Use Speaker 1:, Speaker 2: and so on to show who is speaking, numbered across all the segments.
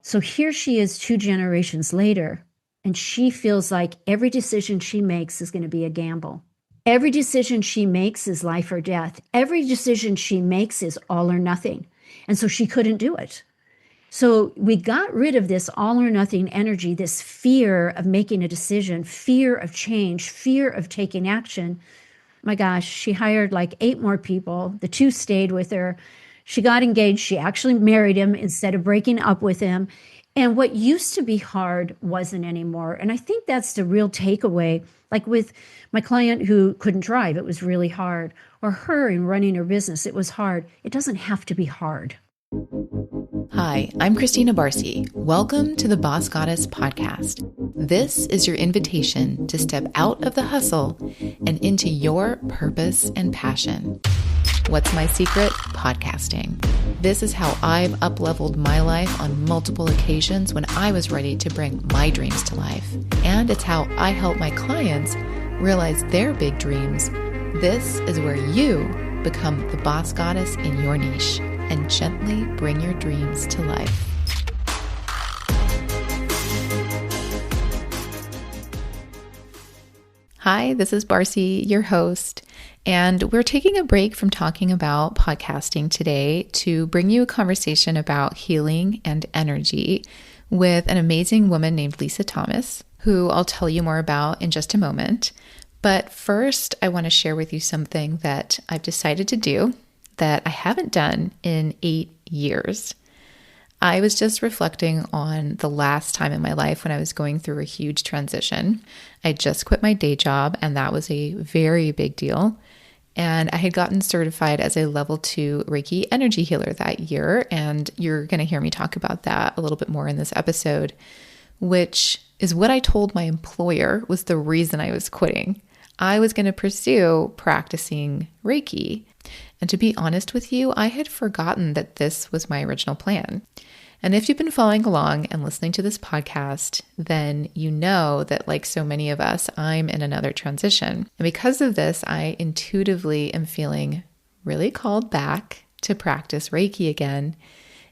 Speaker 1: So here she is 2 generations later, and she feels like every decision she makes is going to be a gamble. Every decision she makes is life or death. Every decision she makes is all or nothing. And so she couldn't do it. So we got rid of this all or nothing energy, this fear of making a decision, fear of change, fear of taking action. My gosh, she hired like 8 more people. The 2 stayed with her. She got engaged. She actually married him instead of breaking up with him. And what used to be hard wasn't anymore. And I think that's the real takeaway. Like with my client who couldn't drive, it was really hard. Or her in running her business, it was hard. It doesn't have to be hard.
Speaker 2: Hi, I'm Christina Barcy. Welcome to the Boss Goddess podcast. This is your invitation to step out of the hustle and into your purpose and passion. What's my secret? Podcasting. This is how I've up-leveled my life on multiple occasions when I was ready to bring my dreams to life. And it's how I help my clients realize their big dreams. This is where you become the boss goddess in your niche and gently bring your dreams to life. Hi, this is Barcy, your host, and we're taking a break from talking about podcasting today to bring you a conversation about healing and energy with an amazing woman named Lisa Thomas, who I'll tell you more about in just a moment. But first, I want to share with you something that I've decided to do that I haven't done in 8 years. I was just reflecting on the last time in my life when I was going through a huge transition. I just quit my day job, and that was a very big deal. And I had gotten certified as a level 2 Reiki energy healer that year. And you're going to hear me talk about that a little bit more in this episode, which is what I told my employer was the reason I was quitting. I was going to pursue practicing Reiki. And to be honest with you, I had forgotten that this was my original plan. And if you've been following along and listening to this podcast, then you know that like so many of us, I'm in another transition. And because of this, I intuitively am feeling really called back to practice Reiki again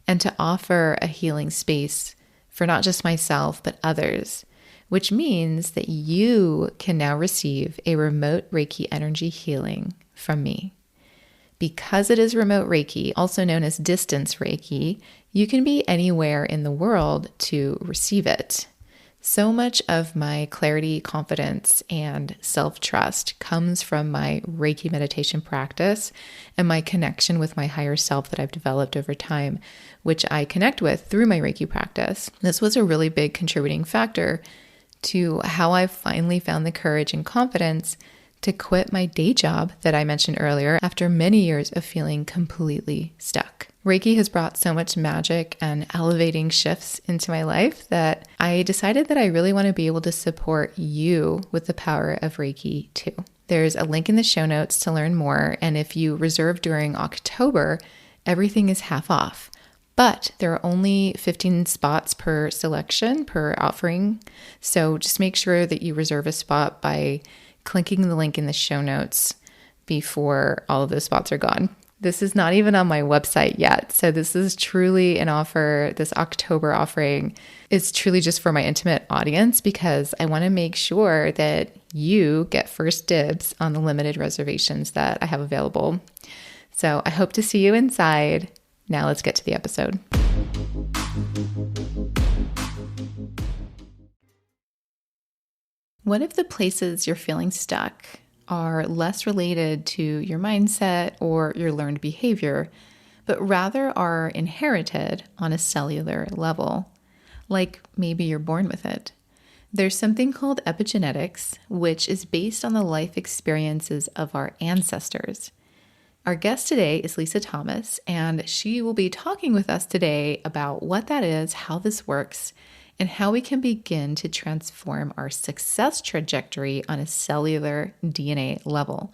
Speaker 2: and to offer a healing space for not just myself, but others, which means that you can now receive a remote Reiki energy healing from me. Because it is remote Reiki, also known as distance Reiki, you can be anywhere in the world to receive it. So much of my clarity, confidence, and self-trust comes from my Reiki meditation practice and my connection with my higher self that I've developed over time, which I connect with through my Reiki practice. This was a really big contributing factor to how I finally found the courage and confidence to quit my day job that I mentioned earlier after many years of feeling completely stuck. Reiki has brought so much magic and elevating shifts into my life that I decided that I really want to be able to support you with the power of Reiki too. There's a link in the show notes to learn more, and if you reserve during October, everything is half off. But there are only 15 spots per selection, per offering, so just make sure that you reserve a spot by clicking the link in the show notes before all of those spots are gone. This is not even on my website yet. So this is truly an offer. This October offering is truly just for my intimate audience because I want to make sure that you get first dibs on the limited reservations that I have available. So I hope to see you inside. Now let's get to the episode. What if the places you're feeling stuck are less related to your mindset or your learned behavior, but rather are inherited on a cellular level? Like maybe you're born with it. There's something called epigenetics, which is based on the life experiences of our ancestors. Our guest today is Lisa Thomas, and she will be talking with us today about what that is, how this works, and how we can begin to transform our success trajectory on a cellular DNA level.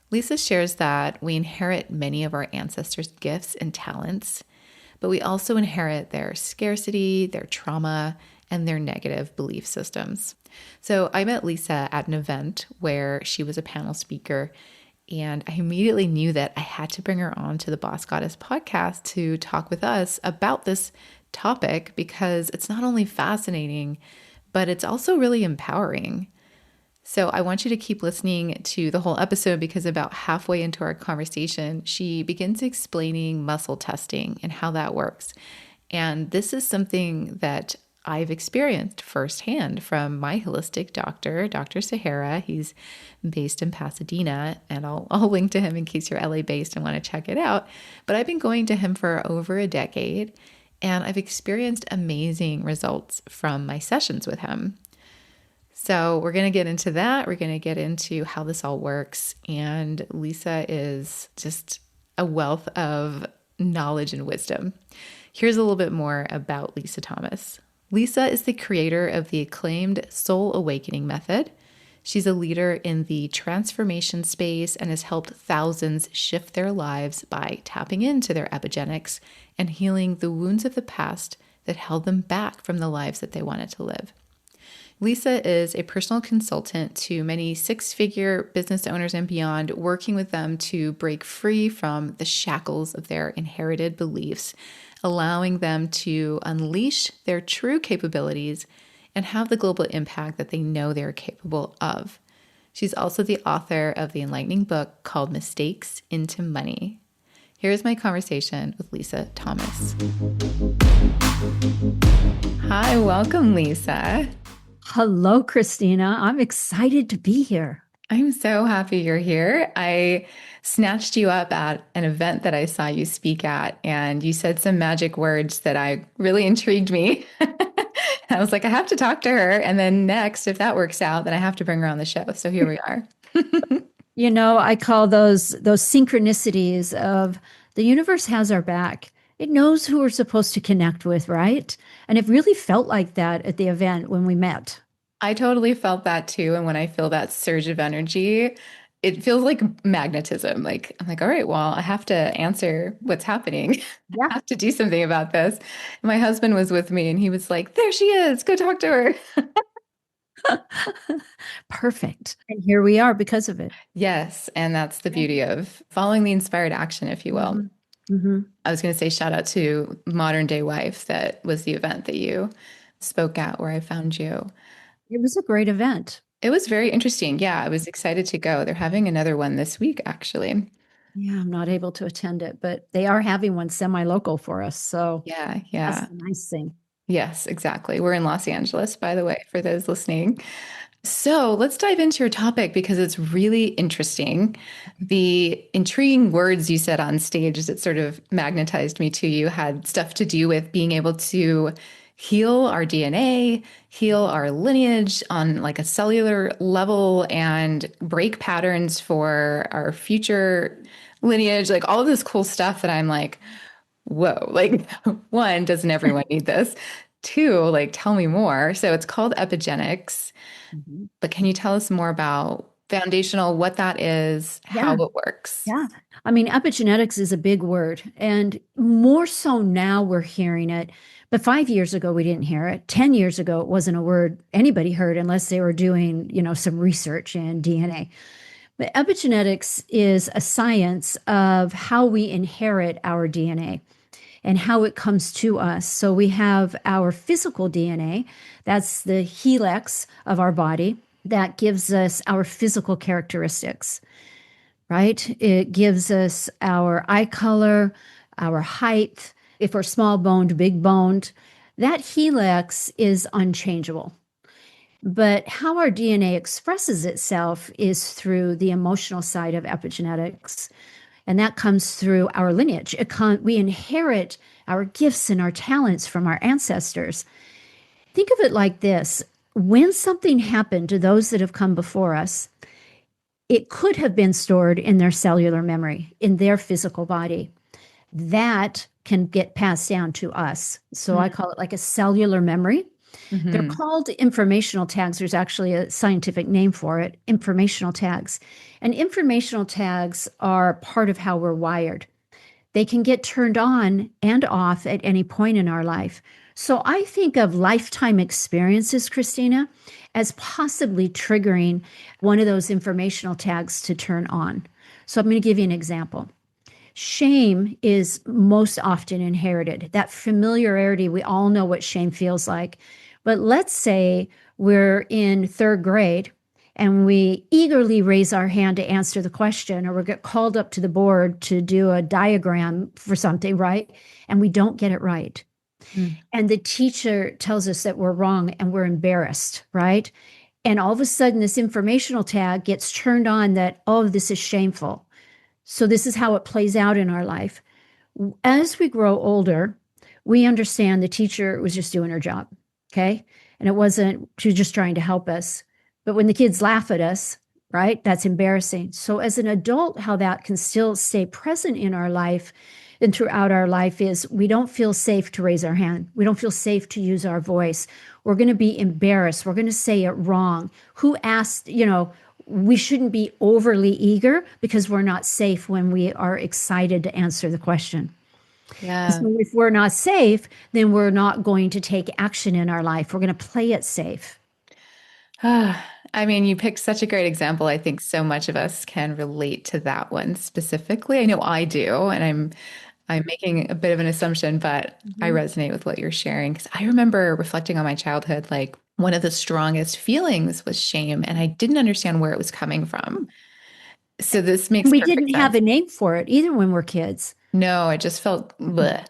Speaker 2: Lisa shares that we inherit many of our ancestors' gifts and talents, but we also inherit their scarcity, their trauma, and their negative belief systems. So I met Lisa at an event where she was a panel speaker, and I immediately knew that I had to bring her on to the Boss Goddess podcast to talk with us about this topic because it's not only fascinating, but it's also really empowering. So I want you to keep listening to the whole episode because about halfway into our conversation, she begins explaining muscle testing and how that works. And this is something that I've experienced firsthand from my holistic doctor, Dr. Sahara. He's based in Pasadena, and I'll link to him in case you're LA based and want to check it out. But I've been going to him for over a decade, and I've experienced amazing results from my sessions with him. So we're going to get into that. We're going to get into how this all works. And Lisa is just a wealth of knowledge and wisdom. Here's a little bit more about Lisa Thomas. Lisa is the creator of the acclaimed Soul Awakening Method. She's a leader in the transformation space and has helped thousands shift their lives by tapping into their epigenetics and healing the wounds of the past that held them back from the lives that they wanted to live. Lisa is a personal consultant to many six-figure business owners and beyond, working with them to break free from the shackles of their inherited beliefs, allowing them to unleash their true capabilities and have the global impact that they know they're capable of. She's also the author of the enlightening book called Mistakes into Money. Here's my conversation with Lisa Thomas. Hi, welcome, Lisa.
Speaker 1: Hello, Christina. I'm excited to be here.
Speaker 2: I'm so happy you're here. I snatched you up at an event that I saw you speak at, and you said some magic words that I really intrigued me. I was like, I have to talk to her. And then next, if that works out, then I have to bring her on the show. So here we are.
Speaker 1: I call those synchronicities of the universe has our back. It knows who we're supposed to connect with, right? And it really felt like that at the event when we met.
Speaker 2: I totally felt that too. And when I feel that surge of energy, it feels like magnetism. Like, I'm like, all right, well, I have to answer what's happening.
Speaker 1: Yeah.
Speaker 2: I have to do something about this. My husband was with me and he was like, there she is. Go talk to her.
Speaker 1: Perfect. And here we are because of it.
Speaker 2: Yes. And that's the beauty of following the inspired action, if you will.
Speaker 1: Mm-hmm.
Speaker 2: I was going to say shout out to Modern Day Wife. That was the event that you spoke at where I found you.
Speaker 1: It was a great event.
Speaker 2: It was very interesting. Yeah, I was excited to go. They're having another one this week, actually.
Speaker 1: Yeah, I'm not able to attend it, but they are having one semi-local for us. So
Speaker 2: Yeah,
Speaker 1: that's
Speaker 2: yeah.
Speaker 1: the nice thing.
Speaker 2: Yes, exactly. We're in Los Angeles, by the way, for those listening. So let's dive into your topic because it's really interesting. The intriguing words you said on stage that sort of magnetized me to you had stuff to do with being able to heal our DNA, heal our lineage on like a cellular level, and break patterns for our future lineage, like all of this cool stuff that I'm like, whoa, like one, doesn't everyone need this? Two, like tell me more. So it's called epigenetics.
Speaker 1: Mm-hmm.
Speaker 2: But can you tell us more about foundational, what that is, how
Speaker 1: Yeah.
Speaker 2: it works?
Speaker 1: Yeah. I mean, epigenetics is a big word, and more so now we're hearing it. But 5 years ago, we didn't hear it. 10 years ago, it wasn't a word anybody heard unless they were doing, some research in DNA. But epigenetics is a science of how we inherit our DNA and how it comes to us. So we have our physical DNA, that's the helix of our body, that gives us our physical characteristics, right? It gives us our eye color, our height, if we're small boned, big boned. That helix is unchangeable. But how our DNA expresses itself is through the emotional side of epigenetics. And that comes through our lineage. We inherit our gifts and our talents from our ancestors. Think of it like this. When something happened to those that have come before us, it could have been stored in their cellular memory, in their physical body. That can get passed down to us. So I call it like a cellular memory. They're
Speaker 2: Mm-hmm.
Speaker 1: called informational tags. There's actually a scientific name for it, informational tags. And informational tags are part of how we're wired. They can get turned on and off at any point in our life. So I think of lifetime experiences, Christina, as possibly triggering one of those informational tags to turn on. So I'm going to give you an example. Shame is most often inherited. That familiarity, we all know what shame feels like. But let's say we're in third grade and we eagerly raise our hand to answer the question, or we get called up to the board to do a diagram for something, right? And we don't get it right.
Speaker 2: Mm.
Speaker 1: And the teacher tells us that we're wrong and we're embarrassed, right? And all of a sudden, this informational tag gets turned on that, oh, this is shameful. So, this is how it plays out in our life. As we grow older, we understand the teacher was just doing her job. Okay. And it wasn't, she was just trying to help us. But when the kids laugh at us, right, that's embarrassing. So, as an adult, how that can still stay present in our life and throughout our life is we don't feel safe to raise our hand. We don't feel safe to use our voice. We're going to be embarrassed. We're going to say it wrong. Who asked, we shouldn't be overly eager because we're not safe when we are excited to answer the question.
Speaker 2: Yeah.
Speaker 1: So if we're not safe, then we're not going to take action in our life. We're going to play it safe.
Speaker 2: I mean, you picked such a great example. I think so much of us can relate to that one specifically. I know I do, and I'm making a bit of an assumption, but I
Speaker 1: Mhm.
Speaker 2: resonate with what you're sharing because I remember reflecting on my childhood, like one of the strongest feelings was shame, and I didn't understand where it was coming from. So this makes
Speaker 1: And we
Speaker 2: perfect
Speaker 1: didn't have
Speaker 2: sense.
Speaker 1: a name for it either when we're kids.
Speaker 2: No, it just felt bleh.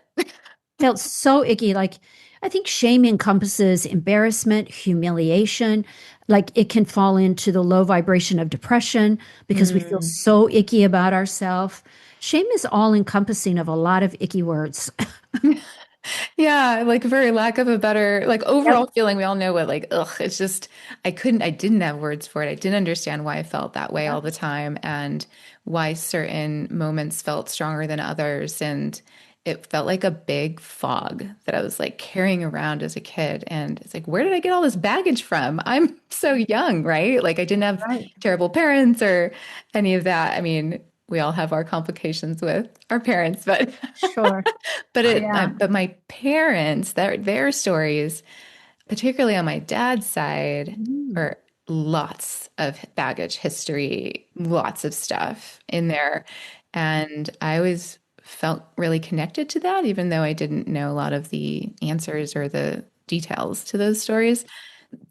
Speaker 1: Felt so icky. Like, I think shame encompasses embarrassment, humiliation. Like, it can fall into the low vibration of depression because we feel
Speaker 2: Mm.
Speaker 1: so icky about ourselves. Shame is all encompassing of a lot of icky words.
Speaker 2: Yeah, like very lack of a better, like
Speaker 1: Yep.
Speaker 2: overall feeling. We all know what, like, ugh, it's just, I didn't have words for it. I didn't understand why I felt that way all
Speaker 1: Yep.
Speaker 2: the time and why certain moments felt stronger than others. And it felt like a big fog that I was like carrying around as a kid. And it's like, where did I get all this baggage from? I'm so young, right? Like, I didn't have
Speaker 1: Right.
Speaker 2: terrible parents or any of that. I mean, we all have our complications with our parents, but
Speaker 1: Sure. Yeah.
Speaker 2: but my parents, their stories, particularly on my dad's side,
Speaker 1: Mm.
Speaker 2: are lots of baggage history, lots of stuff in there. And I always felt really connected to that, even though I didn't know a lot of the answers or the details to those stories.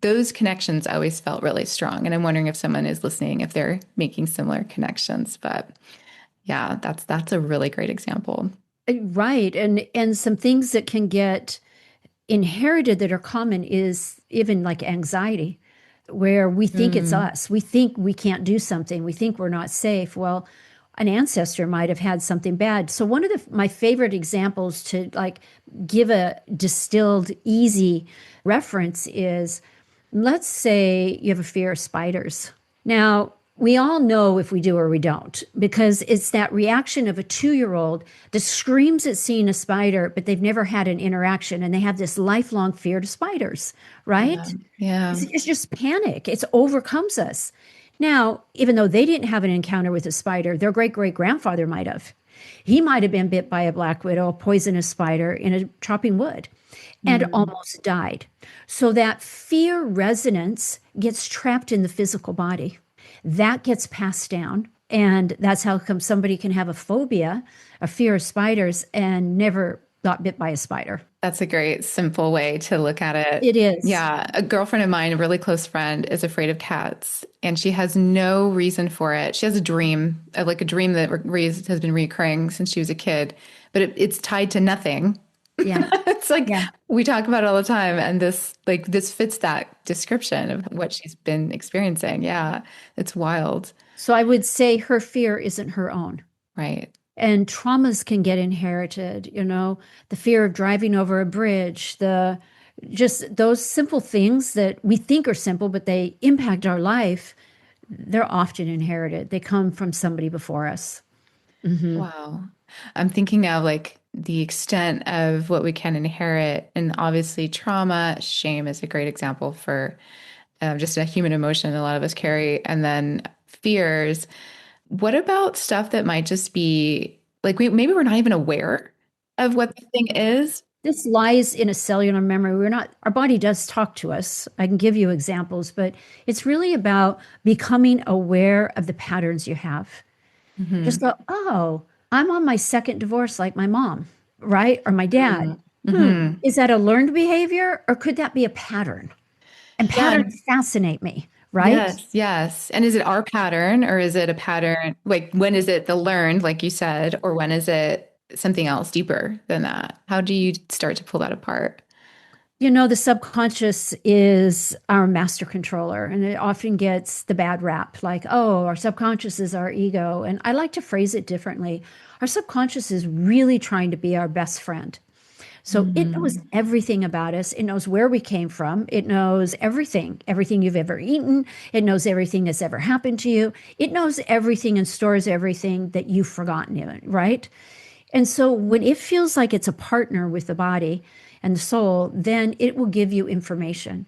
Speaker 2: Those connections always felt really strong. And I'm wondering if someone is listening, if they're making similar connections. But yeah, that's a really great example.
Speaker 1: Right. And some things that can get inherited that are common is even like anxiety, where we think it's
Speaker 2: Mm.
Speaker 1: us. We think we can't do something. We think we're not safe. Well, an ancestor might have had something bad. So one of my favorite examples to like give a distilled, easy reference is, let's say you have a fear of spiders. Now, we all know if we do or we don't, because it's that reaction of a 2-year-old that screams at seeing a spider, but they've never had an interaction and they have this lifelong fear of spiders,
Speaker 2: Yeah.
Speaker 1: right?
Speaker 2: Yeah.
Speaker 1: It's just panic. It overcomes us. Now, even though they didn't have an encounter with a spider, their great great grandfather might have. He might have been bit by a black widow, a poisonous spider in a chopping wood, and
Speaker 2: Mm.
Speaker 1: almost died. So that fear resonance gets trapped in the physical body. That gets passed down. And that's how come somebody can have a phobia, a fear of spiders, and never got bit by a spider.
Speaker 2: That's a great, simple way to look at it.
Speaker 1: It is.
Speaker 2: Yeah. A girlfriend of mine, a really close friend, is afraid of cats and she has no reason for it. She has a dream, like a dream that has been recurring since she was a kid, but it's tied to nothing.
Speaker 1: Yeah.
Speaker 2: It's like
Speaker 1: Yeah.
Speaker 2: we talk about it all the time, and this fits that description of what she's been experiencing. Yeah, it's wild,
Speaker 1: So I would say her fear isn't her own.
Speaker 2: right?
Speaker 1: And traumas can get inherited, the fear of driving over a bridge, the just those simple things that we think are simple, but they impact our life. They're often inherited. They come from somebody before us. Hmm.
Speaker 2: Wow. I'm thinking now like the extent of what we can inherit, and obviously trauma, shame is a great example for just a human emotion a lot of us carry, and then fears. What about stuff that might just be like maybe we're not even aware of what the thing is?
Speaker 1: This lies in a cellular memory. Our body does talk to us. I can give you examples, but it's really about becoming aware of the patterns you have. Just
Speaker 2: Hmm.
Speaker 1: go, oh. I'm on my second divorce, like my mom, right? Or my dad.
Speaker 2: Mm-hmm.
Speaker 1: Is that a learned behavior or could that be a pattern? And
Speaker 2: Yeah.
Speaker 1: patterns fascinate me, right?
Speaker 2: Yes, yes. And is it our pattern or is it a pattern? Like, when is it the learned, like you said, or when is it something else deeper than that? How do you start to pull that apart?
Speaker 1: You know, the subconscious is our master controller, and it often gets the bad rap like, oh, our subconscious is our ego. And I like to phrase it differently. Our subconscious is really trying to be our best friend. So it knows
Speaker 2: Mm.
Speaker 1: everything about us. It knows where we came from. It knows everything, everything you've ever eaten. It knows everything that's ever happened to you. It knows everything and stores everything that you've forgotten, even, right? And so when it feels like it's a partner with the body and the soul, then it will give you information.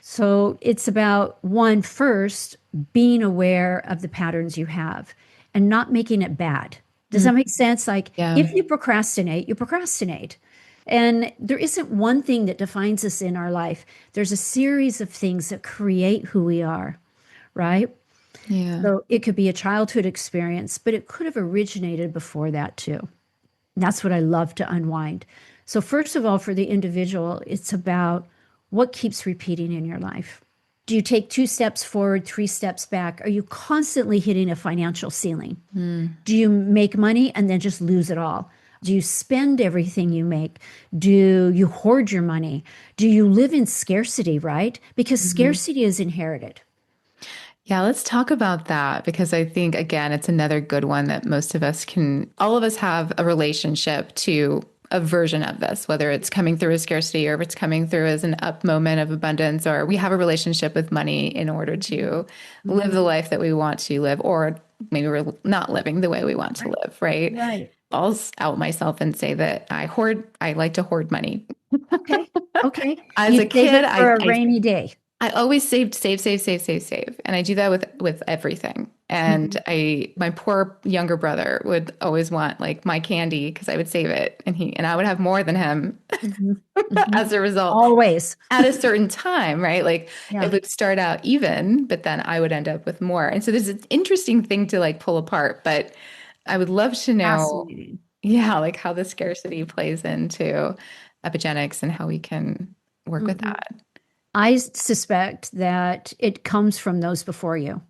Speaker 1: So it's about one, first, being aware of the patterns you have and not making it bad. Does
Speaker 2: Mm.
Speaker 1: that make sense? Like
Speaker 2: Yeah.
Speaker 1: if you procrastinate, you procrastinate. And there isn't one thing that defines us in our life. There's a series of things that create who we are, right?
Speaker 2: Yeah.
Speaker 1: So it could be a childhood experience, but it could have originated before that too. That's what I love to unwind. So, first of all, for the individual, it's about what keeps repeating in your life. Do you take two steps forward, three steps back? Are you constantly hitting a financial ceiling?
Speaker 2: Mm.
Speaker 1: Do you make money and then just lose it all? Do you spend everything you make? Do you hoard your money? Do you live in scarcity, right? Because
Speaker 2: Mhm.
Speaker 1: scarcity is inherited.
Speaker 2: Yeah, let's talk about that because I think, again, it's another good one that most of us can, all of us have a relationship to a version of this, whether it's coming through as scarcity or if it's coming through as an up moment of abundance, or we have a relationship with money in order to live
Speaker 1: Mhm.
Speaker 2: the life that we want to live, or maybe we're not living the way we want to
Speaker 1: Right.
Speaker 2: live, right?
Speaker 1: Right.
Speaker 2: I'll out myself and say that I like to hoard money.
Speaker 1: Okay. Okay.
Speaker 2: As
Speaker 1: You
Speaker 2: a
Speaker 1: save
Speaker 2: kid,
Speaker 1: it for a rainy day.
Speaker 2: I always saved, save, save, save, save, save. And I do that with everything. And
Speaker 1: Mhm.
Speaker 2: my poor younger brother would always want like my candy because I would save it and I would have more than him
Speaker 1: Mhm. Mhm.
Speaker 2: as a result
Speaker 1: Always.
Speaker 2: at a certain time, right? Like it
Speaker 1: Yeah.
Speaker 2: would start out even, but then I would end up with more. And so there's an interesting thing to like pull apart, but I would love to know,
Speaker 1: Fascinating.
Speaker 2: yeah, like how the scarcity plays into epigenetics and how we can work with
Speaker 1: Mhm.
Speaker 2: that.
Speaker 1: I suspect that it comes from those before you.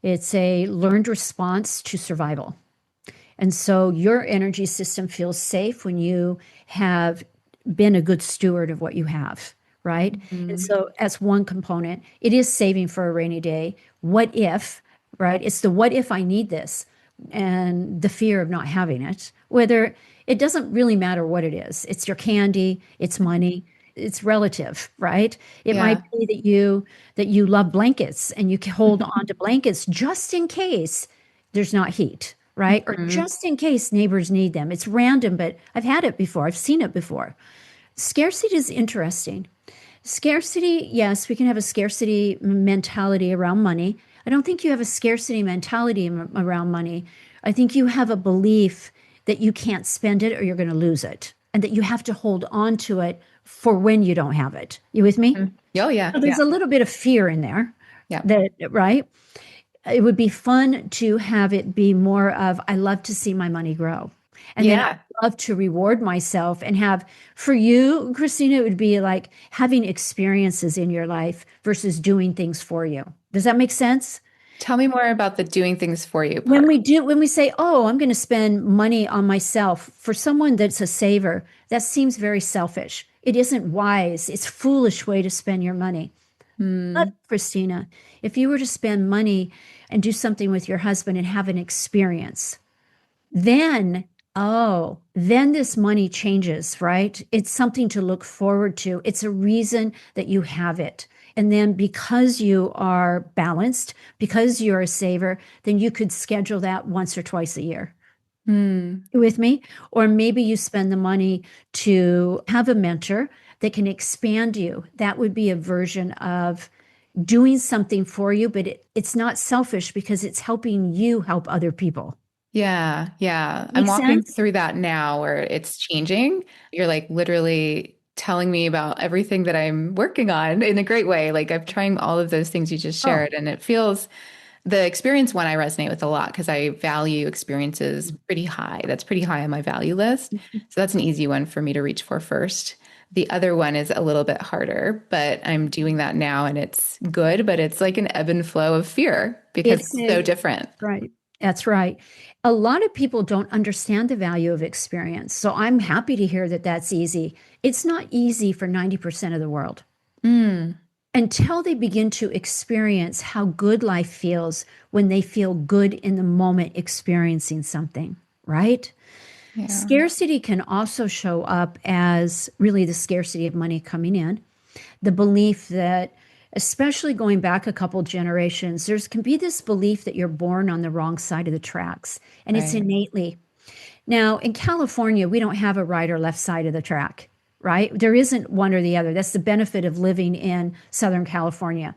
Speaker 1: It's a learned response to survival. And so your energy system feels safe when you have been a good steward of what you have, right? And
Speaker 2: Mm,
Speaker 1: so, as one component, it is saving for a rainy day. What if, right? It's the what if I need this and the fear of not having it, whether it doesn't really matter what it is. It's your candy, it's money, it's relative, right? It might
Speaker 2: yeah.
Speaker 1: be that you love blankets and you can hold on to blankets just in case there's not heat, right? Or
Speaker 2: Mhm.
Speaker 1: just in case neighbors need them. It's random, but I've had it before. I've seen it before. Scarcity is interesting. Scarcity, yes, we can have a scarcity mentality around money. I don't think you have a scarcity mentality around money. I think you have a belief that you can't spend it or you're going to lose it and that you have to hold on to it for when you don't have it. You with me?
Speaker 2: Mhm. Oh, yeah.
Speaker 1: So
Speaker 2: Yeah.
Speaker 1: there's a little bit of fear in there
Speaker 2: Yeah.
Speaker 1: that, right? It would be fun to have it be more of, I love to see my money grow. And then I
Speaker 2: Yeah.
Speaker 1: love to reward myself and have, for you, Christina, it would be like having experiences in your life versus doing things for you. Does that make sense?
Speaker 2: Tell me more about the doing things for you
Speaker 1: When
Speaker 2: part.
Speaker 1: we do, when we say, oh, I'm going to spend money on myself, for someone that's a saver, that seems very selfish. It isn't wise. It's a foolish way to spend your money. But
Speaker 2: Hmm.
Speaker 1: Christina, if you were to spend money and do something with your husband and have an experience, then, oh, then this money changes, right? It's something to look forward to. It's a reason that you have it. And then because you are balanced, because you're a saver, then you could schedule that once or twice a year.
Speaker 2: Hmm.
Speaker 1: You with me? Or maybe you spend the money to have a mentor that can expand you. That would be a version of doing something for you, but it's not selfish because it's helping you help other people.
Speaker 2: Yeah. Yeah. I'm
Speaker 1: Make
Speaker 2: walking
Speaker 1: sense?
Speaker 2: through that now where it's changing. You're like literally telling me about everything that I'm working on in a great way. Like I'm trying all of those things you just
Speaker 1: Oh,
Speaker 2: shared, and it feels The experience one I resonate with a lot because I value experiences pretty high. That's pretty high on my value list. So that's an easy one for me to reach for first. The other one is a little bit harder, but I'm doing that now and it's good, but it's like an ebb and flow of fear because
Speaker 1: It's
Speaker 2: it's so different.
Speaker 1: right. That's right. A lot of people don't understand the value of experience. So I'm happy to hear that that's easy. It's not easy for 90% of the world
Speaker 2: Mm,
Speaker 1: until they begin to experience how good life feels when they feel good in the moment experiencing something, right?
Speaker 2: yeah,
Speaker 1: Scarcity can also show up as really the scarcity of money coming in, the belief that, especially going back a couple generations, there's can be this belief that you're born on the wrong side of the tracks, and it's
Speaker 2: right.
Speaker 1: innately. Now, in California, we don't have a right or left side of the track, right? There isn't one or the other. That's the benefit of living in Southern California.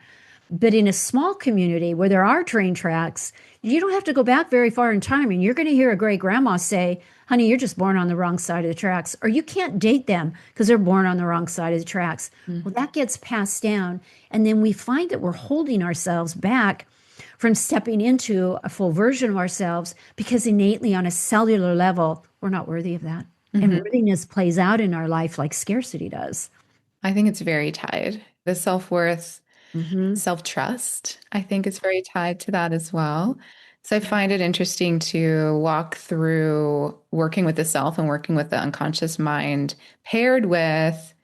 Speaker 1: But in a small community where there are train tracks, you don't have to go back very far in time. And you're going to hear a great grandma say, honey, you're just born on the wrong side of the tracks. Or you can't date them because they're born on the wrong side of the tracks. Well, that gets passed down. And then we find that we're holding ourselves back from stepping into a full version of ourselves because innately on a cellular level, we're not worthy of that. And
Speaker 2: Mhm.
Speaker 1: worthiness plays out in our life like scarcity does.
Speaker 2: I think it's very tied. The self-worth,
Speaker 1: Hmm.
Speaker 2: self-trust, I think is very tied to that as well. So I find it interesting to walk through working with the self and working with the unconscious mind, paired with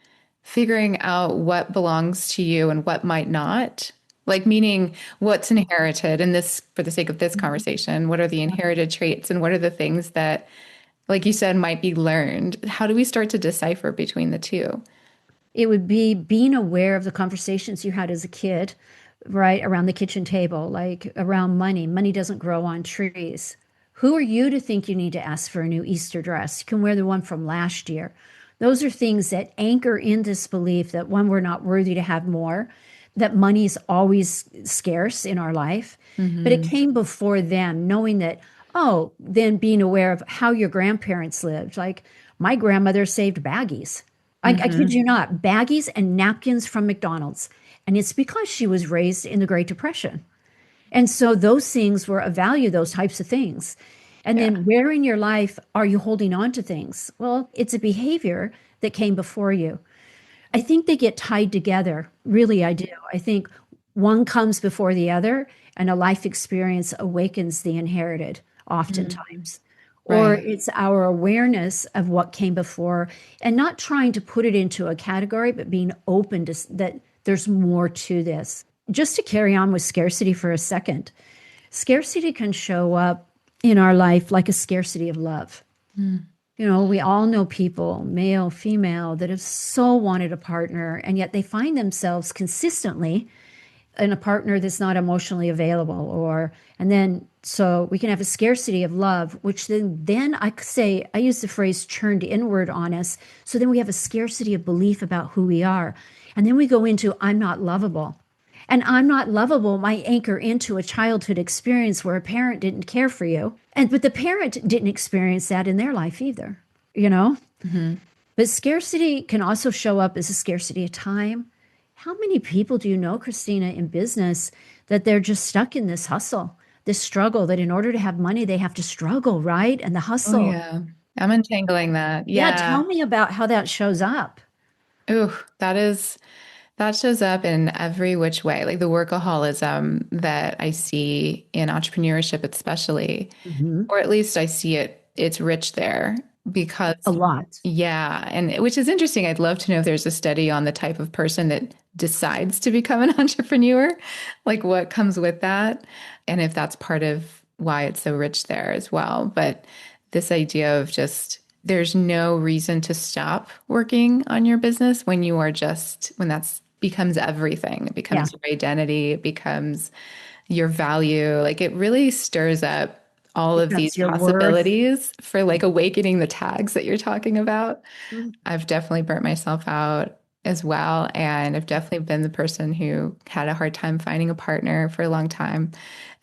Speaker 2: figuring out what belongs to you and what might not. Like, meaning what's inherited, and this, for the sake of this conversation, what are the inherited traits and what are the things that, like you said, might be learned? How do we start to decipher between the two?
Speaker 1: It would be being aware of the conversations you had as a kid, right, around the kitchen table, like around money. Money doesn't grow on trees. Who are you to think you need to ask for a new Easter dress? You can wear the one from last year. Those are things that anchor in this belief that one, we're not worthy to have more, that money is always scarce in our life. But it
Speaker 2: Hmm.
Speaker 1: came before them, knowing that, oh, then being aware of how your grandparents lived. Like my grandmother saved baggies. I kid
Speaker 2: Hmm.
Speaker 1: you not, baggies and napkins from McDonald's. And it's because she was raised in the Great Depression. And so those things were of value, those types of things. And
Speaker 2: Yeah.
Speaker 1: then where in your life are you holding on to things? Well, it's a behavior that came before you. I think they get tied together. Really, I do. I think one comes before the other, and a life experience awakens the inherited,
Speaker 2: Mm.
Speaker 1: oftentimes. Or
Speaker 2: Right.
Speaker 1: it's our awareness of what came before and not trying to put it into a category, but being open to that there's more to this. Just to carry on with scarcity for a second, scarcity can show up in our life like a scarcity of love.
Speaker 2: Mm.
Speaker 1: You know, we all know people, male, female, that have so wanted a partner, and yet they find themselves consistently in a partner that's not emotionally available. Or, and then, so we can have a scarcity of love, which then I say, I use the phrase churned inward on us. So then we have a scarcity of belief about who we are. And then we go into, I'm not lovable. And I'm not lovable might anchor into a childhood experience where a parent didn't care for you. And but the parent didn't experience that in their life either, you know?
Speaker 2: Hmm.
Speaker 1: But scarcity can also show up as a scarcity of time. How many people do you know, Christina, in business that they're just stuck in this hustle, this struggle that in order to have money, they have to struggle, right? And the
Speaker 2: Oh,
Speaker 1: hustle.
Speaker 2: yeah. I'm untangling that.
Speaker 1: Yeah,
Speaker 2: Yeah.
Speaker 1: tell me about how that shows up.
Speaker 2: Ooh, that shows up in every which way. Like the workaholism that I see in entrepreneurship, especially,
Speaker 1: Hmm.
Speaker 2: or at least I see it's rich there
Speaker 1: A
Speaker 2: because,
Speaker 1: lot.
Speaker 2: yeah, and which is interesting. I'd love to know if there's a study on the type of person that decides to become an entrepreneur, like what comes with that, and if that's part of why it's so rich there as well. But this idea of just there's no reason to stop working on your business when you are just when that's becomes everything. It
Speaker 1: Yeah,
Speaker 2: becomes your identity, it becomes your value. Like it really stirs up all of these
Speaker 1: becomes your worth.
Speaker 2: possibilities for like awakening the tags that you're talking about.
Speaker 1: Mhm.
Speaker 2: I've definitely burnt myself out as well. And I've definitely been the person who had a hard time finding a partner for a long time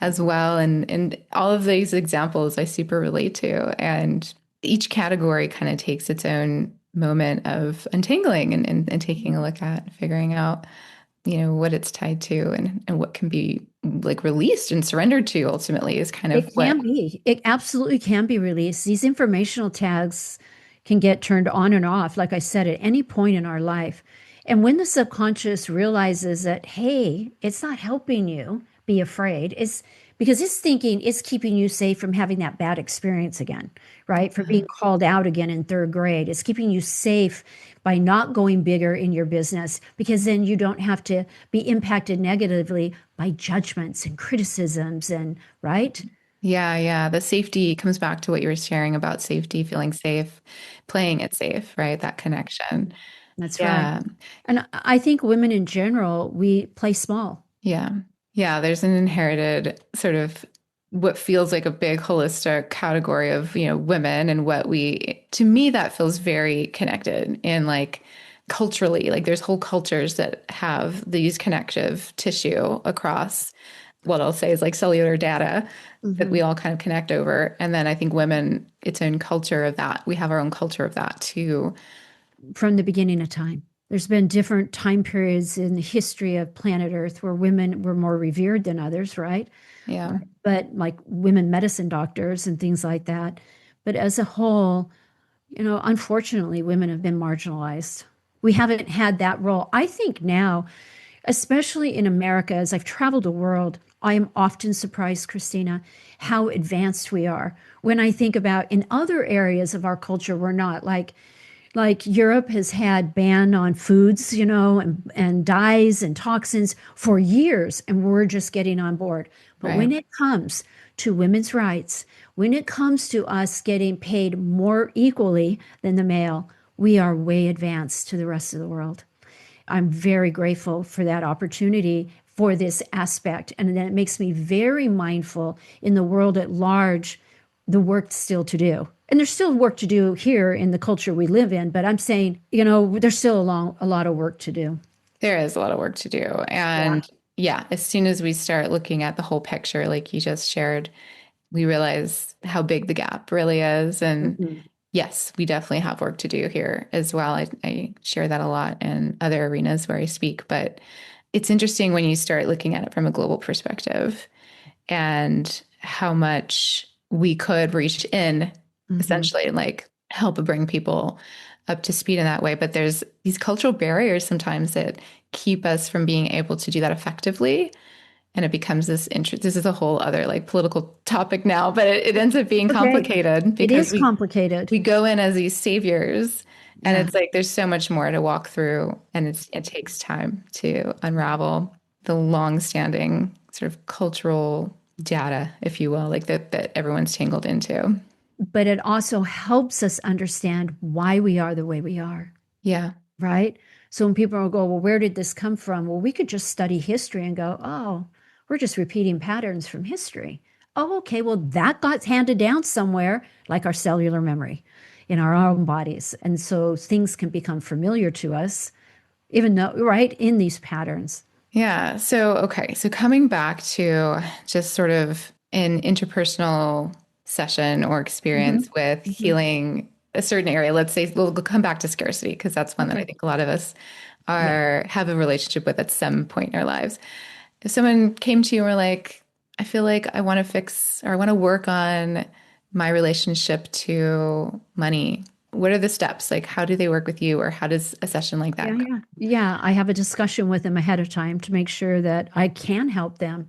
Speaker 2: as well. And all of these examples I super relate to. And each category kind of takes its own moment of untangling and taking a look at figuring out, what it's tied to and what can be like released and surrendered to ultimately is kind of
Speaker 1: It
Speaker 2: what.
Speaker 1: can be. It absolutely can be released. These informational tags can get turned on and off, like I said, at any point in our life. And when the subconscious realizes that, hey, it's not helping you be afraid, it's because it's thinking it's keeping you safe from having that bad experience again, right? For being called out again in third grade. It's keeping you safe by not going bigger in your business because then you don't have to be impacted negatively by judgments and criticisms and, right?
Speaker 2: Yeah, yeah. The safety comes back to what you were sharing about safety, feeling safe, playing it safe, right? That connection.
Speaker 1: That's right.
Speaker 2: Yeah.
Speaker 1: And I think women in general, we play small.
Speaker 2: Yeah. Yeah. There's an inherited sort of what feels like a big holistic category of, women and what to me, that feels very connected in like culturally, like there's whole cultures that have these connective tissue across what I'll say is like cellular data that we
Speaker 1: Mhm.
Speaker 2: all kind of connect over. And then I think women, its own culture of that. We have our own culture of that too.
Speaker 1: From the beginning of time. There's been different time periods in the history of planet Earth where women were more revered than others, right?
Speaker 2: Yeah.
Speaker 1: But like women medicine doctors and things like that. But as a whole, unfortunately, women have been marginalized. We haven't had that role. I think now, especially in America, as I've traveled the world, I am often surprised, Christina, how advanced we are. When I think about in other areas of our culture, we're not. Like Europe has had ban on foods, and dyes and toxins for years, and we're just getting on board. But
Speaker 2: Right.
Speaker 1: when it comes to women's rights, when it comes to us getting paid more equally than the male, we are way advanced to the rest of the world. I'm very grateful for that opportunity for this aspect. And then it makes me very mindful in the world at large, the work still to do. And there's still work to do here in the culture we live in, but I'm saying, there's still a lot of work to do.
Speaker 2: There is a lot of work to do.
Speaker 1: Yeah.
Speaker 2: And yeah, as soon as we start looking at the whole picture, like you just shared, we realize how big the gap really is. And
Speaker 1: Mhm.
Speaker 2: yes, we definitely have work to do here as well. I share that a lot in other arenas where I speak, but it's interesting when you start looking at it from a global perspective and how much we could reach in
Speaker 1: Mhm.
Speaker 2: essentially and like help bring people up to speed in that way. But there's these cultural barriers sometimes that keep us from being able to do that effectively. And it becomes this interest. This is a whole other like political topic now, but it ends up being
Speaker 1: Okay.
Speaker 2: complicated
Speaker 1: It
Speaker 2: because
Speaker 1: is
Speaker 2: we
Speaker 1: complicated.
Speaker 2: we go in as these saviors and
Speaker 1: Yeah.
Speaker 2: it's like there's so much more to walk through and it takes time to unravel the long-standing sort of cultural data, if you will, like that everyone's tangled into.
Speaker 1: But it also helps us understand why we are the way we are.
Speaker 2: Yeah.
Speaker 1: Right? So when people will go, well, where did this come from? Well, we could just study history and go, oh, we're just repeating patterns from history. Oh, okay, well, that got handed down somewhere, like our cellular memory in our own bodies. And so things can become familiar to us, even though, right, in these patterns.
Speaker 2: Yeah. So, okay. So, coming back to just sort of an interpersonal session or
Speaker 1: Hmm.
Speaker 2: experience with
Speaker 1: Hmm.
Speaker 2: healing a certain area, let's say we'll come back to scarcity because that's one that I
Speaker 1: Okay.
Speaker 2: think a lot of us
Speaker 1: Yeah.
Speaker 2: are have a relationship with at some point in our lives. If someone came to you and were like, I feel like I want to fix or I want to work on my relationship to money, what are the steps? Like, how do they work with you, or how does a session like
Speaker 1: Yeah.
Speaker 2: that go?
Speaker 1: Yeah. Yeah. I have a discussion with them ahead of time to make sure that I can help them.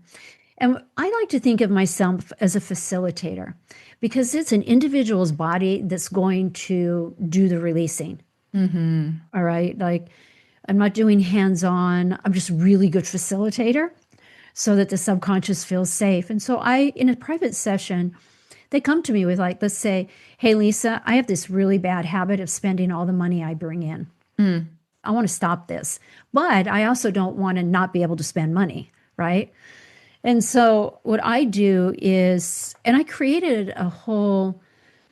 Speaker 1: And I like to think of myself as a facilitator because it's an individual's body that's going to do the releasing.
Speaker 2: Mm-hmm.
Speaker 1: All right. Like I'm not doing hands on, I'm just really good facilitator so that the subconscious feels safe. And so in a private session, they come to me with like, let's say, hey, Lisa, I have this really bad habit of spending all the money I bring in.
Speaker 2: Mm.
Speaker 1: I want to stop this, but I also don't want to not be able to spend money. Right. And so what I do is, and I created a whole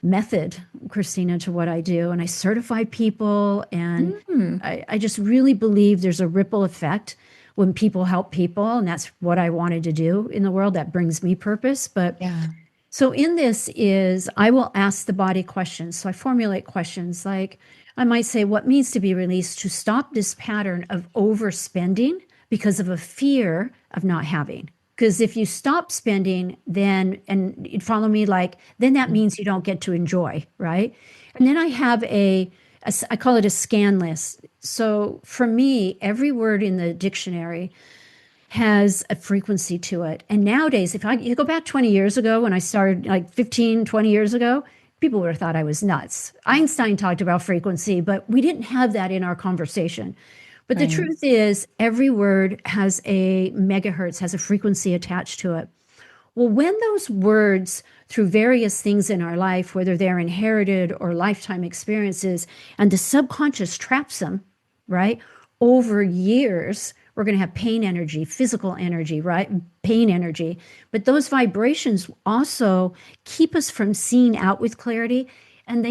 Speaker 1: method, Christina, to what I do, and I certify people, and
Speaker 2: Mm.
Speaker 1: I just really believe there's a ripple effect when people help people, and that's what I wanted to do in the world. That brings me purpose. But
Speaker 2: Yeah.
Speaker 1: so in this is I will ask the body questions. So I formulate questions like I might say, what needs to be released to stop this pattern of overspending because of a fear of not having? Because if you stop spending, then, and you follow me, like, then that means you don't get to enjoy, right? And then I have I call it a scan list. So for me, every word in the dictionary has a frequency to it. And nowadays, if you go back 20 years ago when I started, like 15, 20 years ago, people would have thought I was nuts. Einstein talked about frequency, but we didn't have that in our conversation. But the
Speaker 2: Right.
Speaker 1: truth is, every word has a megahertz, has a frequency attached to it. Well, when those words, through various things in our life, whether they're inherited or lifetime experiences, and the subconscious traps them, right? Over years, we're going to have pain energy, physical energy, right? Pain energy. But those vibrations also keep us from seeing out with clarity, and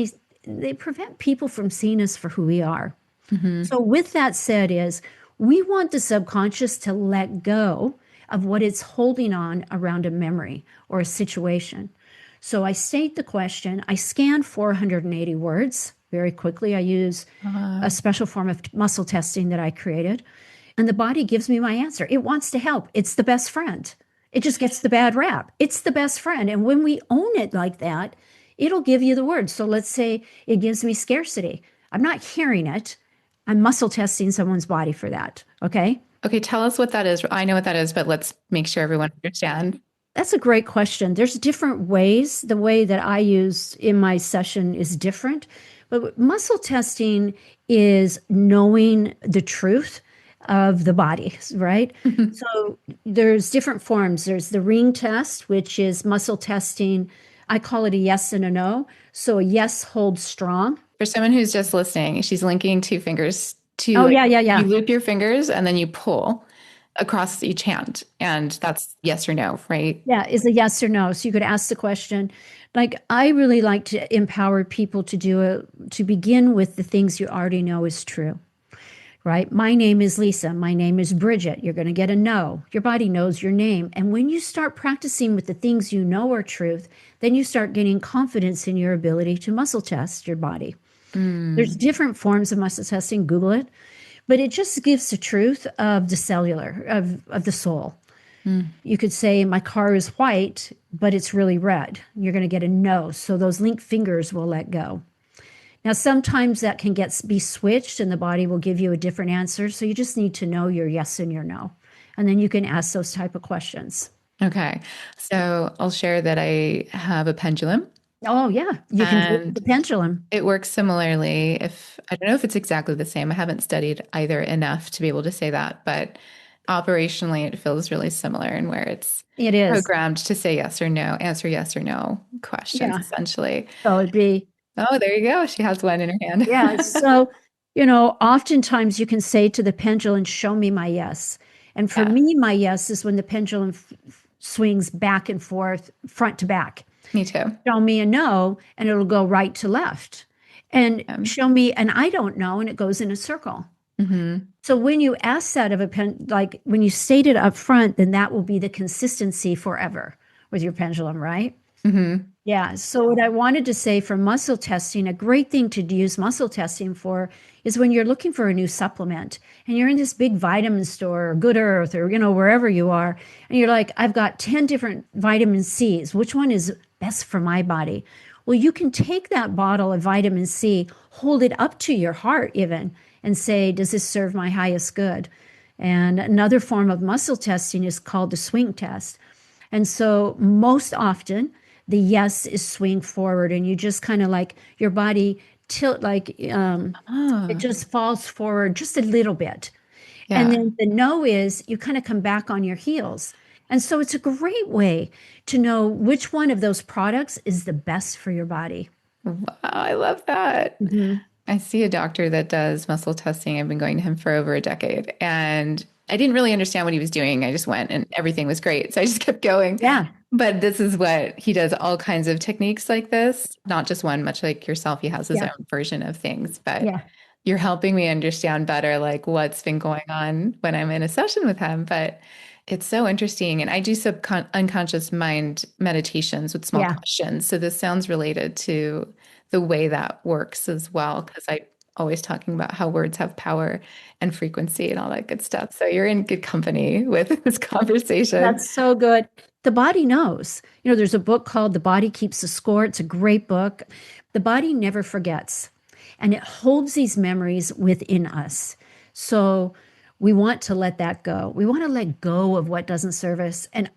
Speaker 1: they prevent people from seeing us for who we are.
Speaker 2: Hmm.
Speaker 1: So with that said is we want the subconscious to let go of what it's holding on around a memory or a situation. So I state the question, I scan 480 words very quickly. I use a special form of muscle testing that I created, and the body gives me my answer. It wants to help. It's the best friend. It just gets the bad rap. It's the best friend. And when we own it like that, it'll give you the words. So let's say it gives me scarcity. I'm not hearing it. I'm muscle testing someone's body for that. Okay.
Speaker 2: Okay, tell us what that is. I know what that is, but let's make sure everyone understands.
Speaker 1: That's a great question. There's different ways. The way that I use in my session is different. But muscle testing is knowing the truth of the body, right? So there's different forms. There's the ring test, which is muscle testing. I call it a yes and a no. So a yes holds strong.
Speaker 2: For someone who's just listening, she's linking two fingers to
Speaker 1: Oh,
Speaker 2: like
Speaker 1: yeah, yeah,
Speaker 2: you
Speaker 1: yeah.
Speaker 2: loop your fingers and then you pull across each hand. And that's yes or no, right?
Speaker 1: Yeah, is a yes or no. So you could ask the question. Like I really like to empower people to do it, to begin with the things you already know is true, right? My name is Lisa. My name is Bridget. You're going to get a no. Your body knows your name. And when you start practicing with the things you know are truth, then you start gaining confidence in your ability to muscle test your body. There's
Speaker 2: Mm.
Speaker 1: different forms of muscle testing. Google it. But it just gives the truth of the cellular, of the soul.
Speaker 2: Mm.
Speaker 1: You could say, my car is white, but it's really red. You're going to get a no. So those linked fingers will let go. Now, sometimes that can be switched and the body will give you a different answer. So you just need to know your yes and your no. And then you can ask those type of questions.
Speaker 2: Okay. So I'll share that I have a pendulum
Speaker 1: Oh, yeah. You can do it with
Speaker 2: and
Speaker 1: the pendulum.
Speaker 2: it works similarly. If I don't know if it's exactly the same. I haven't studied either enough to be able to say that, but operationally it feels really similar in where it's
Speaker 1: It is.
Speaker 2: programmed to say yes or no, answer yes or no questions
Speaker 1: Yeah.
Speaker 2: essentially.
Speaker 1: So it'd be,
Speaker 2: Oh, there you go. She has one in her hand.
Speaker 1: yeah. So, oftentimes you can say to the pendulum, show me my yes. And for
Speaker 2: Yeah,
Speaker 1: me, my yes is when the pendulum swings back and forth, front to back.
Speaker 2: me too.
Speaker 1: Show me a no, and it'll go right to left. And show me an I don't know, and it goes in a circle.
Speaker 2: Mm-hmm.
Speaker 1: So when you ask that of a like when you state it up front, then that will be the consistency forever with your pendulum, right?
Speaker 2: Mm-hmm.
Speaker 1: Yeah. So what I wanted to say for muscle testing, a great thing to use muscle testing for is when you're looking for a new supplement and you're in this big vitamin store or Good Earth or, wherever you are, and you're like, I've got 10 different vitamin C's. Which one is best for my body? Well, you can take that bottle of vitamin C, hold it up to your heart even, and say, does this serve my highest good? And another form of muscle testing is called the swing test. And so most often, the yes is swing forward, and you just kind of like your body tilt, like it
Speaker 2: Ah,
Speaker 1: just falls forward just a little bit. And
Speaker 2: yeah.
Speaker 1: then the no is you kind of come back on your heels. And so it's a great way to know which one of those products is the best for your body.
Speaker 2: Wow, I love that.
Speaker 1: Hmm.
Speaker 2: I see a doctor that does muscle testing. I've been going to him for over a decade, and I didn't really understand what he was doing. I just went and everything was great. So I just kept going.
Speaker 1: Yeah.
Speaker 2: But this is what he does, all kinds of techniques like this, not just one, much like yourself. He has his
Speaker 1: Yeah.
Speaker 2: own version of things, but
Speaker 1: Yeah.
Speaker 2: you're helping me understand better like what's been going on when I'm in a session with him. But it's so interesting. And I do unconscious mind meditations with small
Speaker 1: Yeah.
Speaker 2: questions. So this sounds related to the way that works as well. Because I always talking about how words have power and frequency and all that good stuff. So you're in good company with this conversation.
Speaker 1: That's so good. The body knows. There's a book called The Body Keeps the Score. It's a great book. The body never forgets, and it holds these memories within us. So we want to let that go. We want to let go of what doesn't serve us. And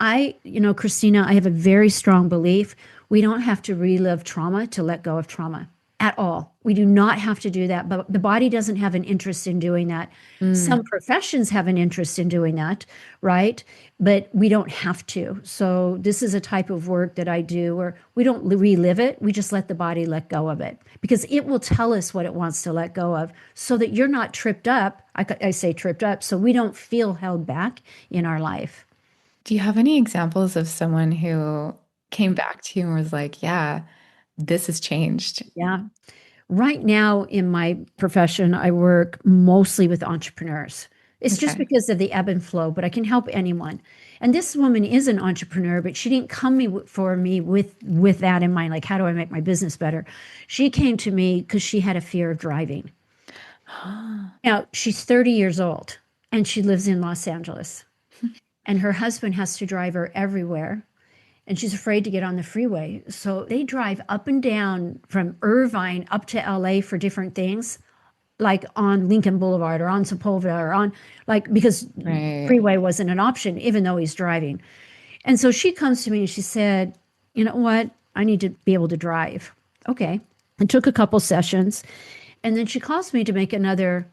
Speaker 1: Christina, I have a very strong belief we don't have to relive trauma to let go of trauma at all. We do not have to do that, but the body doesn't have an interest in doing that.
Speaker 2: Mm.
Speaker 1: Some professions have an interest in doing that, right? But we don't have to. So this is a type of work that I do where we don't relive it. We just let the body let go of it because it will tell us what it wants to let go of so that you're not tripped up. I say tripped up so we don't feel held back in our life.
Speaker 2: Do you have any examples of someone who came back to you and was like, yeah, this has changed?
Speaker 1: Yeah. Right now in my profession, I work mostly with entrepreneurs. It's just
Speaker 2: Okay.
Speaker 1: because of the ebb and flow, but I can help anyone. And this woman is an entrepreneur, but she didn't come for me with that in mind, like how do I make my business better? She came to me because she had a fear of driving. Now, she's 30 years old and she lives in Los Angeles. And her husband has to drive her everywhere and she's afraid to get on the freeway. So they drive up and down from Irvine up to LA for different things, like on Lincoln Boulevard or on Sepulveda or on, like, because
Speaker 2: Right.
Speaker 1: freeway wasn't an option, even though he's driving. And so she comes to me and she said, you know what? I need to be able to drive. Okay. It took a couple sessions. And then she calls me to make another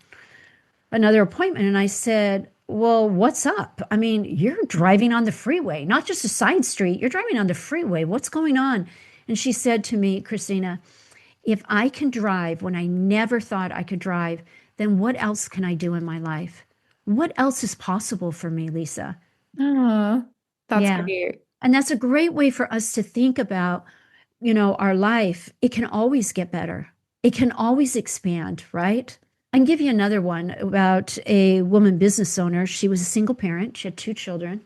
Speaker 1: appointment. And I said, well, what's up? I mean, you're driving on the freeway, not just a side street. You're driving on the freeway. What's going on? And she said to me, Christina, if I can drive when I never thought I could drive, then what else can I do in my life? What else is possible for me, Lisa?
Speaker 2: Oh, that's
Speaker 1: Yeah.
Speaker 2: great.
Speaker 1: And that's a great way for us to think about, our life. It can always get better. It can always expand, right? I can give you another one about a woman business owner. She was a single parent. She had two children.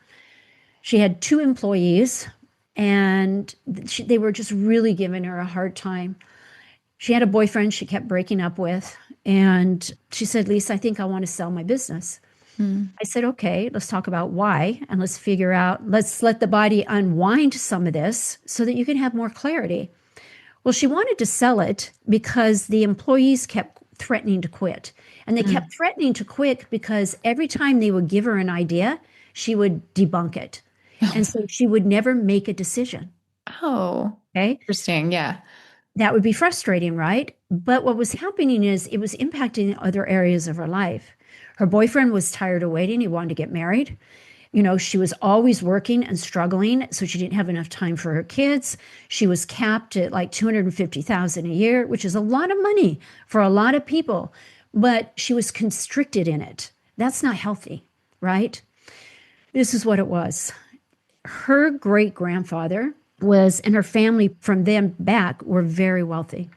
Speaker 1: She had two employees, and they were just really giving her a hard time. She had a boyfriend she kept breaking up with. And she said, Lisa, I think I want to sell my business.
Speaker 2: Hmm.
Speaker 1: I said, okay, let's talk about why. And let's let the body unwind some of this so that you can have more clarity. Well, she wanted to sell it because the employees kept threatening to quit. And they
Speaker 2: Hmm.
Speaker 1: kept threatening to quit because every time they would give her an idea, she would debunk it. And so she would never make a decision.
Speaker 2: Oh,
Speaker 1: Okay.
Speaker 2: interesting. Yeah.
Speaker 1: That would be frustrating, right? But what was happening is it was impacting other areas of her life. Her boyfriend was tired of waiting. He wanted to get married. She was always working and struggling, so she didn't have enough time for her kids. She was capped at like 250,000 a year, which is a lot of money for a lot of people, but she was constricted in it. That's not healthy, right? This is what it was. Her great grandfather was, and her family from them back were very wealthy.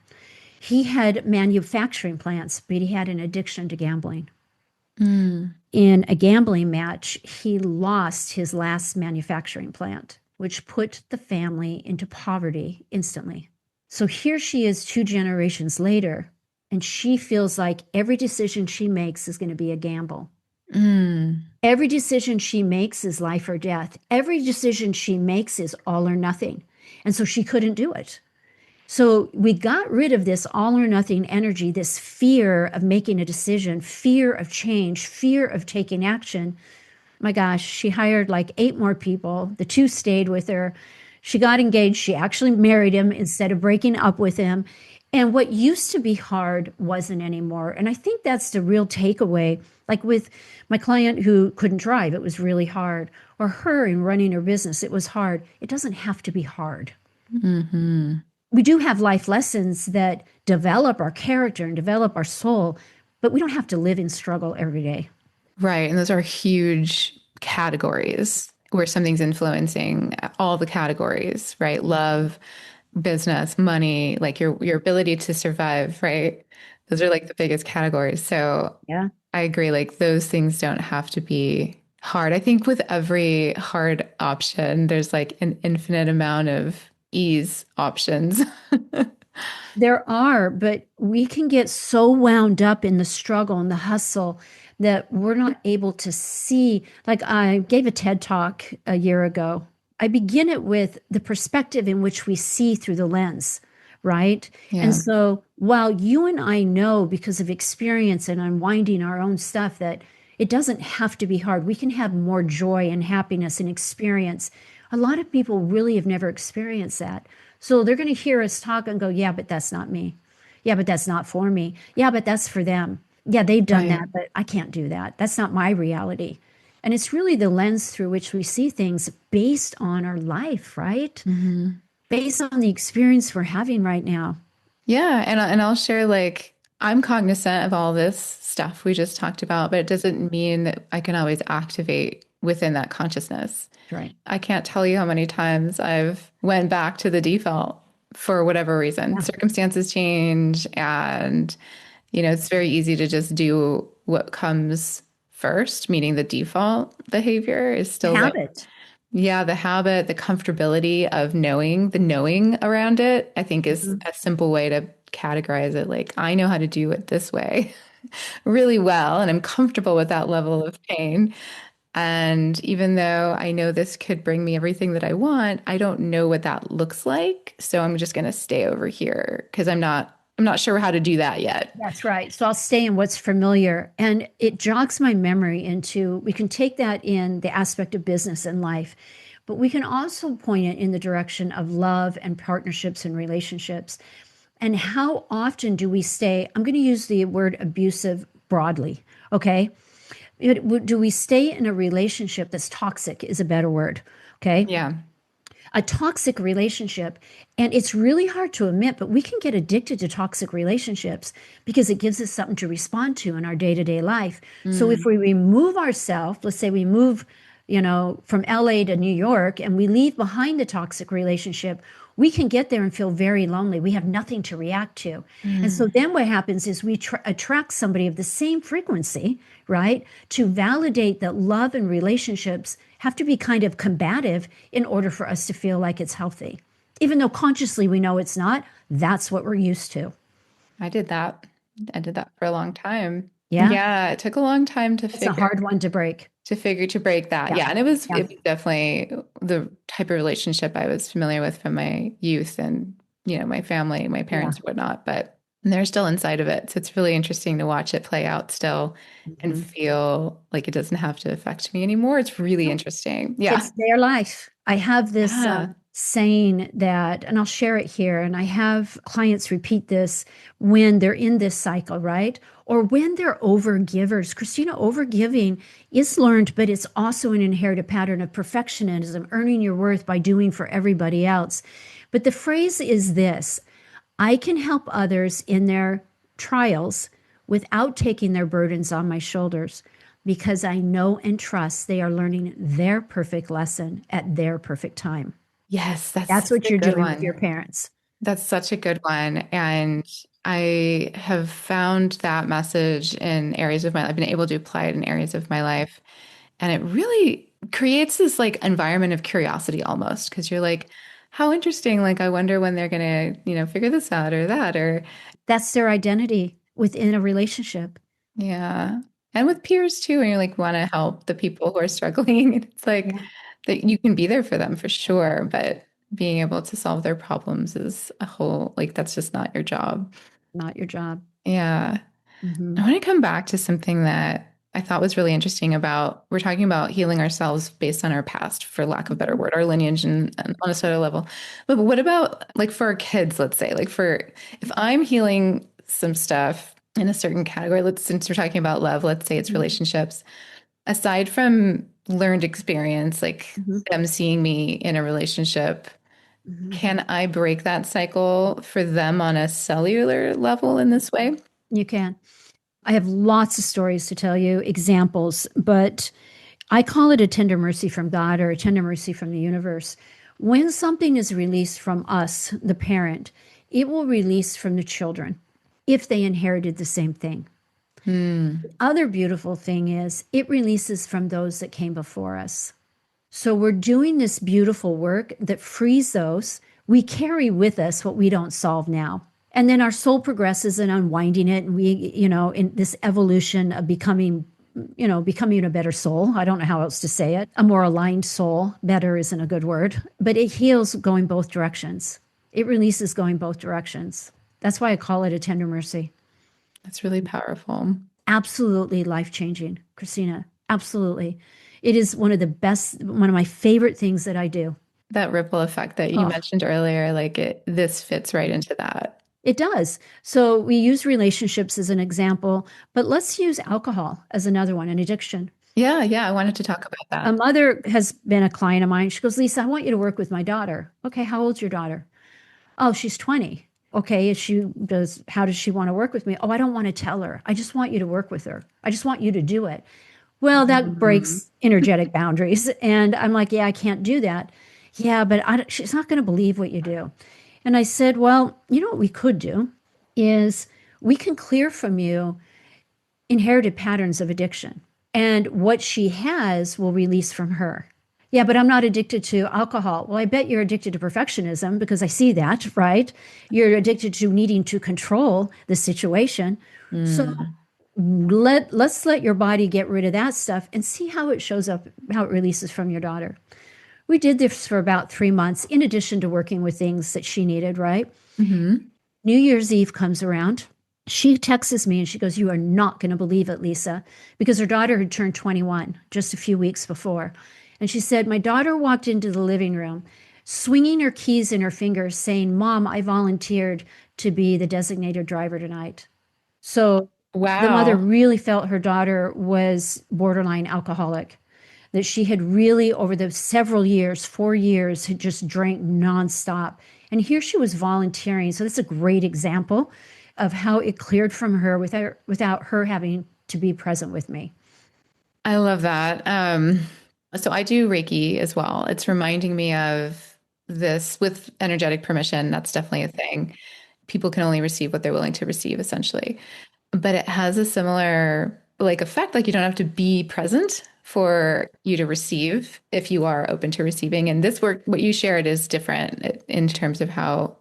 Speaker 1: He had manufacturing plants, but he had an addiction to gambling.
Speaker 2: Mm.
Speaker 1: In a gambling match, he lost his last manufacturing plant, which put the family into poverty instantly. So here she is 2 generations later, and she feels like every decision she makes is going to be a gamble.
Speaker 2: Mm.
Speaker 1: Every decision she makes is life or death. Every decision she makes is all or nothing. And so she couldn't do it. So we got rid of this all or nothing energy, this fear of making a decision, fear of change, fear of taking action. My gosh, she hired like 8 more people. The 2 stayed with her. She got engaged. She actually married him instead of breaking up with him. And what used to be hard wasn't anymore. And I think that's the real takeaway. Like with my client who couldn't drive, it was really hard. Or her in running her business, it was hard. It doesn't have to be hard.
Speaker 2: Hmm.
Speaker 1: We do have life lessons that develop our character and develop our soul, but we don't have to live in struggle every day.
Speaker 2: Right. And those are huge categories where something's influencing all the categories, right? Love, business, money, like your ability to survive, right? Those are like the biggest categories. So
Speaker 1: Yeah.
Speaker 2: I agree, like those things don't have to be hard. I think with every hard option, there's like an infinite amount of ease options.
Speaker 1: There are, but we can get so wound up in the struggle and the hustle that we're not able to see. Like I gave a TED talk a year ago. I begin it with the perspective in which we see through the lens, right? And
Speaker 2: Yeah.
Speaker 1: so while you and I know because of experience and unwinding our own stuff that it doesn't have to be hard, we can have more joy and happiness and experience. A lot of people really have never experienced that. So they're going to hear us talk and go, yeah, but that's not me. Yeah, but that's not for me. Yeah, but that's for them. Yeah, they've done
Speaker 2: Right.
Speaker 1: that, but I can't do that. That's not my reality. And it's really the lens through which we see things based on our life, right?
Speaker 2: Hmm.
Speaker 1: Based on the experience we're having right now.
Speaker 2: Yeah, and I'll share like I'm cognizant of all this stuff we just talked about, but it doesn't mean that I can always activate within that consciousness.
Speaker 1: Right.
Speaker 2: I can't tell you how many times I've went back to the default for whatever reason.
Speaker 1: Yeah.
Speaker 2: Circumstances change and it's very easy to just do what comes first, meaning the default behavior is still there.
Speaker 1: Habit.
Speaker 2: Yeah, the habit, the comfortability of knowing, the knowing around it, I think is
Speaker 1: Mhm.
Speaker 2: a simple way to categorize it. Like, I know how to do it this way really well, and I'm comfortable with that level of pain. And even though I know this could bring me everything that I want, I don't know what that looks like. So I'm just going to stay over here because I'm not sure how to do that yet.
Speaker 1: That's right. So I'll stay in what's familiar. And it jogs my memory into, we can take that in the aspect of business and life, but we can also point it in the direction of love and partnerships and relationships. And how often do we stay? I'm going to use the word abusive broadly. Okay. Do we stay in a relationship that's toxic, is a better word. Okay.
Speaker 2: Yeah.
Speaker 1: A toxic relationship. And it's really hard to admit, but we can get addicted to toxic relationships because it gives us something to respond to in our day to day life. So if
Speaker 2: Mm,
Speaker 1: we remove ourselves, let's say we move, from LA to New York and we leave behind the toxic relationship, we can get there and feel very lonely. We have nothing to react to. And so
Speaker 2: mm.
Speaker 1: then what happens is we attract somebody of the same frequency, right? To validate that love and relationships have to be kind of combative in order for us to feel like it's healthy. Even though consciously we know it's not, that's what we're used to.
Speaker 2: I did that. I did that for a long time.
Speaker 1: Yeah.
Speaker 2: Yeah, it took a long time to
Speaker 1: It's a
Speaker 2: figure
Speaker 1: hard one to break.
Speaker 2: to break that.
Speaker 1: Yeah.
Speaker 2: Yeah, and it was
Speaker 1: Yeah.
Speaker 2: it was definitely the type of relationship I was familiar with from my youth and my family, my
Speaker 1: Yeah.
Speaker 2: parents, and whatnot. But they're still inside of it, so it's really interesting to watch it play out still and
Speaker 1: Mhm.
Speaker 2: feel like it doesn't have to affect me anymore. It's really interesting. Yeah,
Speaker 1: It's their life. I have this
Speaker 2: yeah.
Speaker 1: saying that, and I'll share it here, and I have clients repeat this when they're in this cycle, right? Or when they're overgivers. Christina, overgiving is learned, but it's also an inherited pattern of perfectionism, earning your worth by doing for everybody else. But the phrase is this: I can help others in their trials without taking their burdens on my shoulders because I know and trust they are learning their perfect lesson at their perfect time.
Speaker 2: Yes, that's
Speaker 1: That's
Speaker 2: such
Speaker 1: what
Speaker 2: a
Speaker 1: you're
Speaker 2: good
Speaker 1: doing with your
Speaker 2: one.
Speaker 1: parents.
Speaker 2: That's such a good one. And I have found that message in areas of my life. I've been able to apply it in areas of my life. And it really creates this like environment of curiosity almost because you're like, how interesting. Like, I wonder when they're going to, figure this out or that or,
Speaker 1: That's their identity within a relationship.
Speaker 2: yeah. And with peers too. And you like want to help the people who are struggling. And it's like
Speaker 1: Yeah.
Speaker 2: that you can be there for them for sure. But being able to solve their problems is a whole, like, that's just not your job.
Speaker 1: Not your job.
Speaker 2: Yeah. I
Speaker 1: Hmm.
Speaker 2: want to come back to something that I thought was really interesting about we're talking about healing ourselves based on our past, for lack of a better word, our lineage and on a cellular level. But what about like for our kids, let's say, like for if I'm healing some stuff in a certain category, since we're talking about love, let's say it's
Speaker 1: Hmm.
Speaker 2: relationships, aside from learned experience, like
Speaker 1: Hmm.
Speaker 2: them seeing me in a relationship,
Speaker 1: Hmm.
Speaker 2: can I break that cycle for them on a cellular level in this way?
Speaker 1: You can. I have lots of stories to tell you, examples, but I call it a tender mercy from God or a tender mercy from the universe. When something is released from us, the parent, it will release from the children if they inherited the same thing.
Speaker 2: Hmm.
Speaker 1: Other beautiful thing is it releases from those that came before us. So we're doing this beautiful work that frees those. We carry with us what we don't solve now. And then our soul progresses in unwinding it. And we, in this evolution of becoming a better soul. I don't know how else to say it. A more aligned soul. Better isn't a good word, but it heals going both directions. It releases going both directions. That's why I call it a tender mercy.
Speaker 2: That's really powerful.
Speaker 1: Absolutely life changing, Christina. Absolutely. It is one of my favorite things that I do.
Speaker 2: That ripple effect that you
Speaker 1: Oh,
Speaker 2: mentioned earlier, this fits right into that.
Speaker 1: it does. So we use relationships as an example, but let's use alcohol as another one, an addiction.
Speaker 2: Yeah, yeah, I wanted to talk about
Speaker 1: A
Speaker 2: that.
Speaker 1: mother has been a client of mine. She goes, Lisa, I want you to work with my daughter. Okay, how old's your daughter? Oh, she's 20. Okay, how does she want to work with me? Oh, I don't want to tell her. I just want you to work with her. I just want you to do it. Well, that
Speaker 2: Mhm.
Speaker 1: breaks energetic boundaries. And I'm like, yeah, I can't do that. Yeah, but she's not going to believe what you do. And I said, well, you know what we could do is we can clear from you inherited patterns of addiction. And what she has will release from her. Yeah, but I'm not addicted to alcohol. Well, I bet you're addicted to perfectionism because I see that, right? You're addicted to needing to control the situation. So
Speaker 2: Mm.
Speaker 1: let's let your body get rid of that stuff and see how it shows up, how it releases from your daughter. We did this for about 3 months, in addition to working with things that she needed, right?
Speaker 2: Hmm.
Speaker 1: New Year's Eve comes around. She texts me and she goes, "You are not going to believe it, Lisa," because her daughter had turned 21 just a few weeks before. And she said, "My daughter walked into the living room, swinging her keys in her fingers, saying, 'Mom, I volunteered to be the designated driver tonight.'" So the mother
Speaker 2: Wow.
Speaker 1: really felt her daughter was borderline alcoholic, that she had really, over the several years, 4 years, had just drank nonstop. And here she was volunteering. So that's a great example of how it cleared from her without her having to be present with me.
Speaker 2: I love that. So I do Reiki as well. It's reminding me of this with energetic permission. That's definitely a thing. People can only receive what they're willing to receive, essentially. But it has a similar effect. Like you don't have to be present for you to receive if you are open to receiving. And this work, what you shared is different in terms of how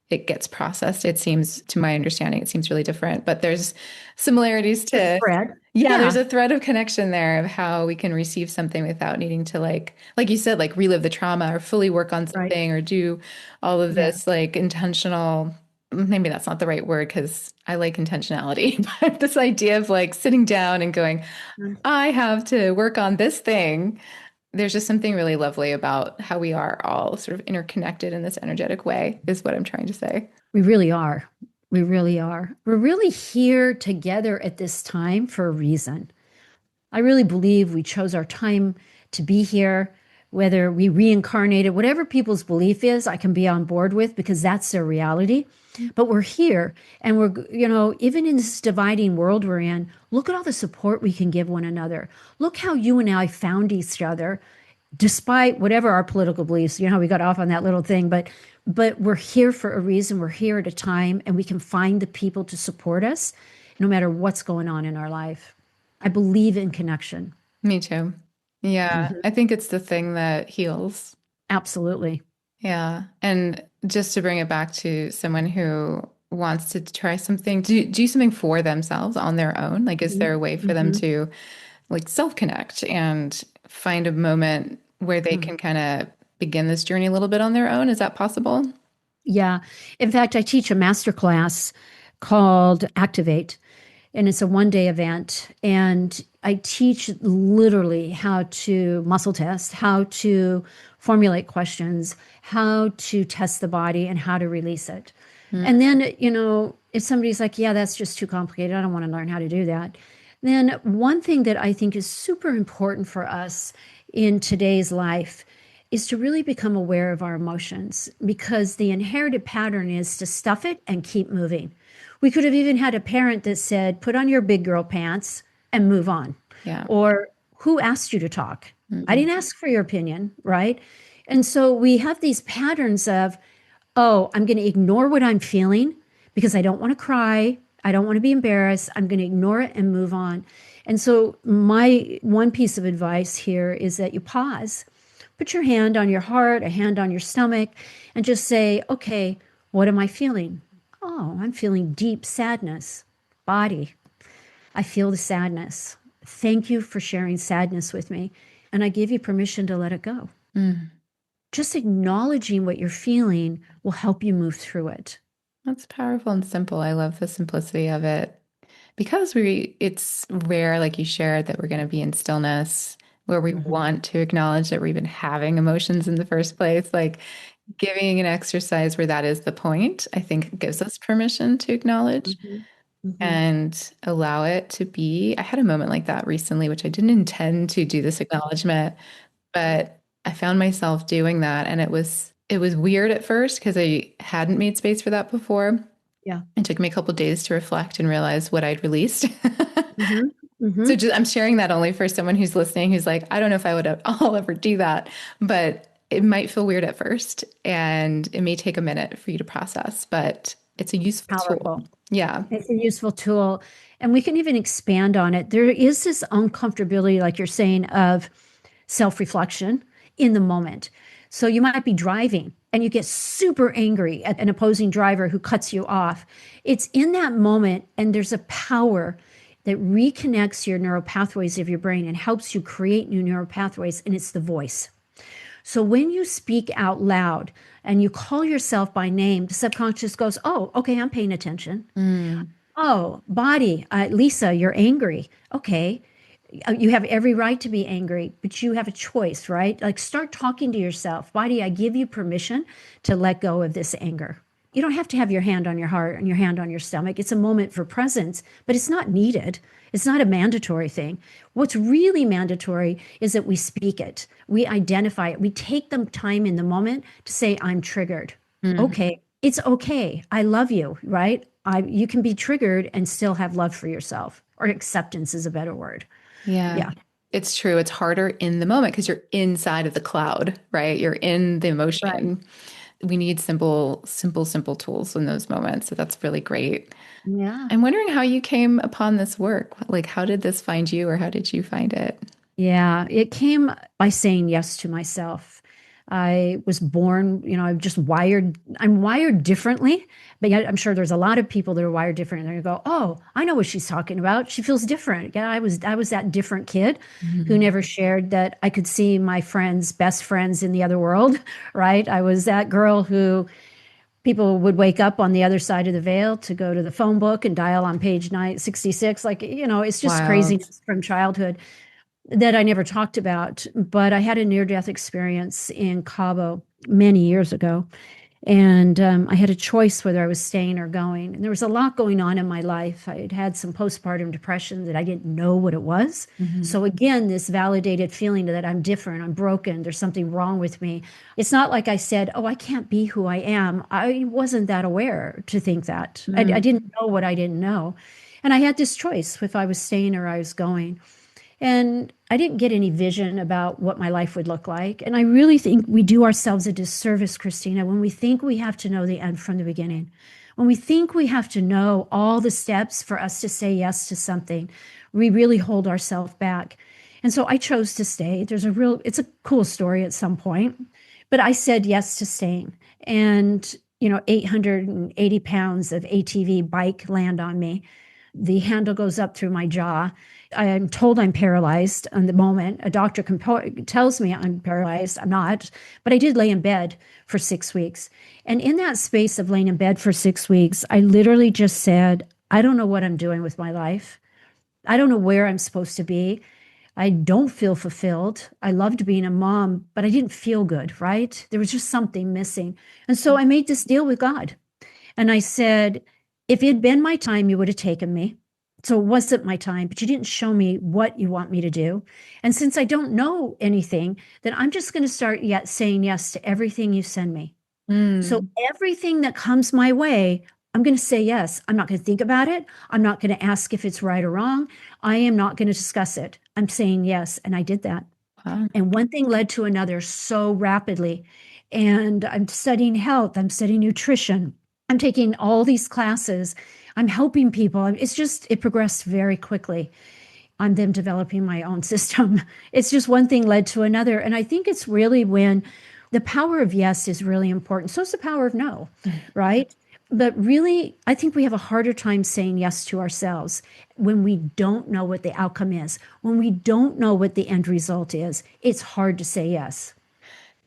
Speaker 2: it gets processed. It seems, to my understanding, it seems really different. But there's similarities
Speaker 1: The
Speaker 2: to,
Speaker 1: thread.
Speaker 2: yeah, there's
Speaker 1: Yeah,
Speaker 2: a thread of connection there of how we can receive something without needing to like you said, like relive the trauma or fully work on
Speaker 1: right.
Speaker 2: something or do all of
Speaker 1: Yeah.
Speaker 2: this like intentional, maybe that's not the right word because I like intentionality, but this idea of like sitting down and going, I have to work on this thing. There's just something really lovely about how we are all sort of interconnected in this energetic way, is what I'm trying to say.
Speaker 1: We really are. We really are. We're really here together at this time for a reason. I really believe we chose our time to be here, whether we reincarnated, whatever people's belief is, I can be on board with because that's their reality. But we're here and even in this dividing world we're in, look at all the support we can give one another. Look how you and I found each other despite whatever our political beliefs. You know how we got off on that little thing, but we're here for a reason. We're here at a time and we can find the people to support us no matter what's going on in our life. I believe in connection.
Speaker 2: Me too. Yeah,
Speaker 1: Mhm.
Speaker 2: I think it's the thing that heals.
Speaker 1: Absolutely.
Speaker 2: Yeah. And just to bring it back to someone who wants to try something, do something for themselves on their own. Like, is there a way for them
Speaker 1: Mm-hmm.
Speaker 2: to like self connect and find a moment where they
Speaker 1: Mm.
Speaker 2: can kind of begin this journey a little bit on their own? Is that possible?
Speaker 1: Yeah. In fact, I teach a master class called Activate, and it's a 1 day event. And I teach literally how to muscle test, how to formulate questions, how to test the body, and how to release it. And
Speaker 2: Mm.
Speaker 1: then, if somebody's like, yeah, that's just too complicated, I don't want to learn how to do that. Then, one thing that I think is super important for us in today's life is to really become aware of our emotions because the inherited pattern is to stuff it and keep moving. We could have even had a parent that said, put on your big girl pants and move on.
Speaker 2: Yeah.
Speaker 1: Or, who asked you to talk? I
Speaker 2: Mm-mm.
Speaker 1: didn't ask for your opinion, right? And so we have these patterns of, oh, I'm going to ignore what I'm feeling because I don't want to cry. I don't want to be embarrassed. I'm going to ignore it and move on. And so, my one piece of advice here is that you pause. put your hand on your heart, a hand on your stomach, and just say, okay, what am I feeling? Oh, I'm feeling deep sadness. Body, I feel the sadness. Thank you for sharing sadness with me. And I give you permission to let it go.
Speaker 2: Mm.
Speaker 1: Just acknowledging what you're feeling will help you move through it.
Speaker 2: That's powerful and simple. I love the simplicity of it because it's rare, like you shared, that we're going to be in stillness where we
Speaker 1: Mhm.
Speaker 2: want to acknowledge that we're even having emotions in the first place. Like giving an exercise where that is the point, I think gives us permission to acknowledge
Speaker 1: Mhm. Mhm.
Speaker 2: and allow it to be. I had a moment like that recently, which I didn't intend to do this acknowledgement, but I found myself doing that, and it was weird at first because I hadn't made space for that before.
Speaker 1: Yeah.
Speaker 2: It took me a couple of days to reflect and realize what I'd released.
Speaker 1: Mhm.
Speaker 2: So
Speaker 1: Mhm.
Speaker 2: I'm sharing that only for someone who's listening who's like, I don't know if I'll ever do that, but it might feel weird at first and it may take a minute for you to process, but it's a useful tool.
Speaker 1: Powerful.
Speaker 2: Yeah.
Speaker 1: It's a useful tool. And we can even expand on it. There is this uncomfortability, like you're saying, of self reflection in the moment. So you might be driving and you get super angry at an opposing driver who cuts you off. It's in that moment, and there's a power that reconnects your neural pathways of your brain and helps you create new neural pathways, and it's the voice. So when you speak out loud and you call yourself by name, the subconscious goes, oh, okay, I'm paying attention.
Speaker 2: Mm,
Speaker 1: Oh, body, Lisa, you're angry. Okay. You have every right to be angry, but you have a choice, right? Like start talking to yourself. Body, I give you permission to let go of this anger. You don't have to have your hand on your heart and your hand on your stomach. It's a moment for presence, but it's not needed. It's not a mandatory thing. What's really mandatory is that we speak it, we identify it, we take the time in the moment to say, I'm triggered.
Speaker 2: mhm.
Speaker 1: Okay, it's okay. I love you, right? You can be triggered and still have love for yourself, or acceptance is a better word.
Speaker 2: Yeah.
Speaker 1: Yeah,
Speaker 2: It's true. It's harder in the moment because you're inside of the cloud, right? You're in the
Speaker 1: right.
Speaker 2: emotion. We need simple tools in those moments. So that's really great.
Speaker 1: Yeah.
Speaker 2: I'm wondering how you came upon this work. Like, how did this find you or how did you find it?
Speaker 1: Yeah, it came by saying yes to myself. I was born, I'm wired differently, but yet I'm sure there's a lot of people that are wired different. And they go, oh, I know what she's talking about. She feels different. Yeah, I was that different kid who
Speaker 2: Mhm.
Speaker 1: never shared that I could see my friends, best friends in the other world, right? I was that girl who people would wake up on the other side of the veil to go to the phone book and dial on page 966. Like, it's just
Speaker 2: Wild.
Speaker 1: craziness from childhood that I never talked about, but I had a near death experience in Cabo many years ago. And I had a choice whether I was staying or going. And there was a lot going on in my life. I had had some postpartum depression that I didn't know what it was.
Speaker 2: Mhm.
Speaker 1: So, again, this validated feeling that I'm different, I'm broken, there's something wrong with me. It's not like I said, oh, I can't be who I am. I wasn't that aware to think that. I
Speaker 2: Mm.
Speaker 1: didn't know what I didn't know. And I had this choice if I was staying or I was going. And I didn't get any vision about what my life would look like. And I really think we do ourselves a disservice, Christina, when we think we have to know the end from the beginning. When we think we have to know all the steps for us to say yes to something, we really hold ourselves back. And so I chose to stay. It's a cool story at some point, but I said yes to staying. And, 880 pounds of ATV bike land on me. The handle goes up through my jaw. I'm told I'm paralyzed on the moment. A doctor tells me I'm paralyzed. I'm not, but I did lay in bed for 6 weeks. And in that space of laying in bed for 6 weeks, I literally just said, I don't know what I'm doing with my life. I don't know where I'm supposed to be. I don't feel fulfilled. I loved being a mom, but I didn't feel good, right? There was just something missing. And so I made this deal with God. And I said, if it had been my time, you would have taken me. So it wasn't my time, but you didn't show me what you want me to do. And since I don't know anything, then I'm just going to start yet saying yes to everything you send me. So
Speaker 2: Mm.
Speaker 1: everything that comes my way, I'm going to say yes. I'm not going to think about it. I'm not going to ask if it's right or wrong. I am not going to discuss it. I'm saying yes. And I did that.
Speaker 2: Wow.
Speaker 1: And one thing led to another so rapidly. And I'm studying health, I'm studying nutrition, I'm taking all these classes, I'm helping people. It progressed very quickly. I'm then developing my own system. It's just one thing led to another. And I think it's really when the power of yes is really important. So is the power of no, right? But really, I think we have a harder time saying yes to ourselves when we don't know what the outcome is. When we don't know what the end result is, it's hard to say yes.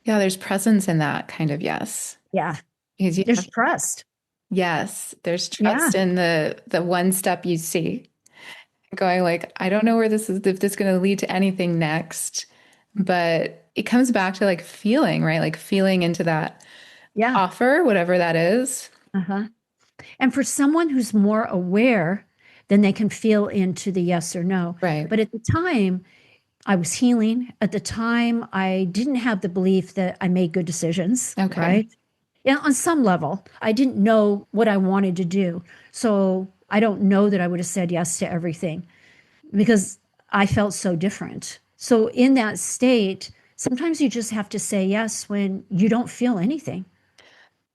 Speaker 2: Yeah, there's presence in that kind of yes.
Speaker 1: Yeah.
Speaker 2: Because you
Speaker 1: There's
Speaker 2: have,
Speaker 1: trust.
Speaker 2: yes, there's
Speaker 1: Yeah.
Speaker 2: trust in the one step you see. Going like, I don't know where this is, if this is going to lead to anything next, but it comes back to like feeling, right? Like feeling into that
Speaker 1: Yeah.
Speaker 2: offer, whatever that is.
Speaker 1: Uh-huh. And for someone who's more aware, then they can feel into the yes or no.
Speaker 2: Right.
Speaker 1: But at the time, I was healing. At the time, I didn't have the belief that I made good decisions,
Speaker 2: Okay.
Speaker 1: right? Yeah, on some level, I didn't know what I wanted to do. So I don't know that I would have said yes to everything because I felt so different. So in that state, sometimes you just have to say yes when you don't feel anything.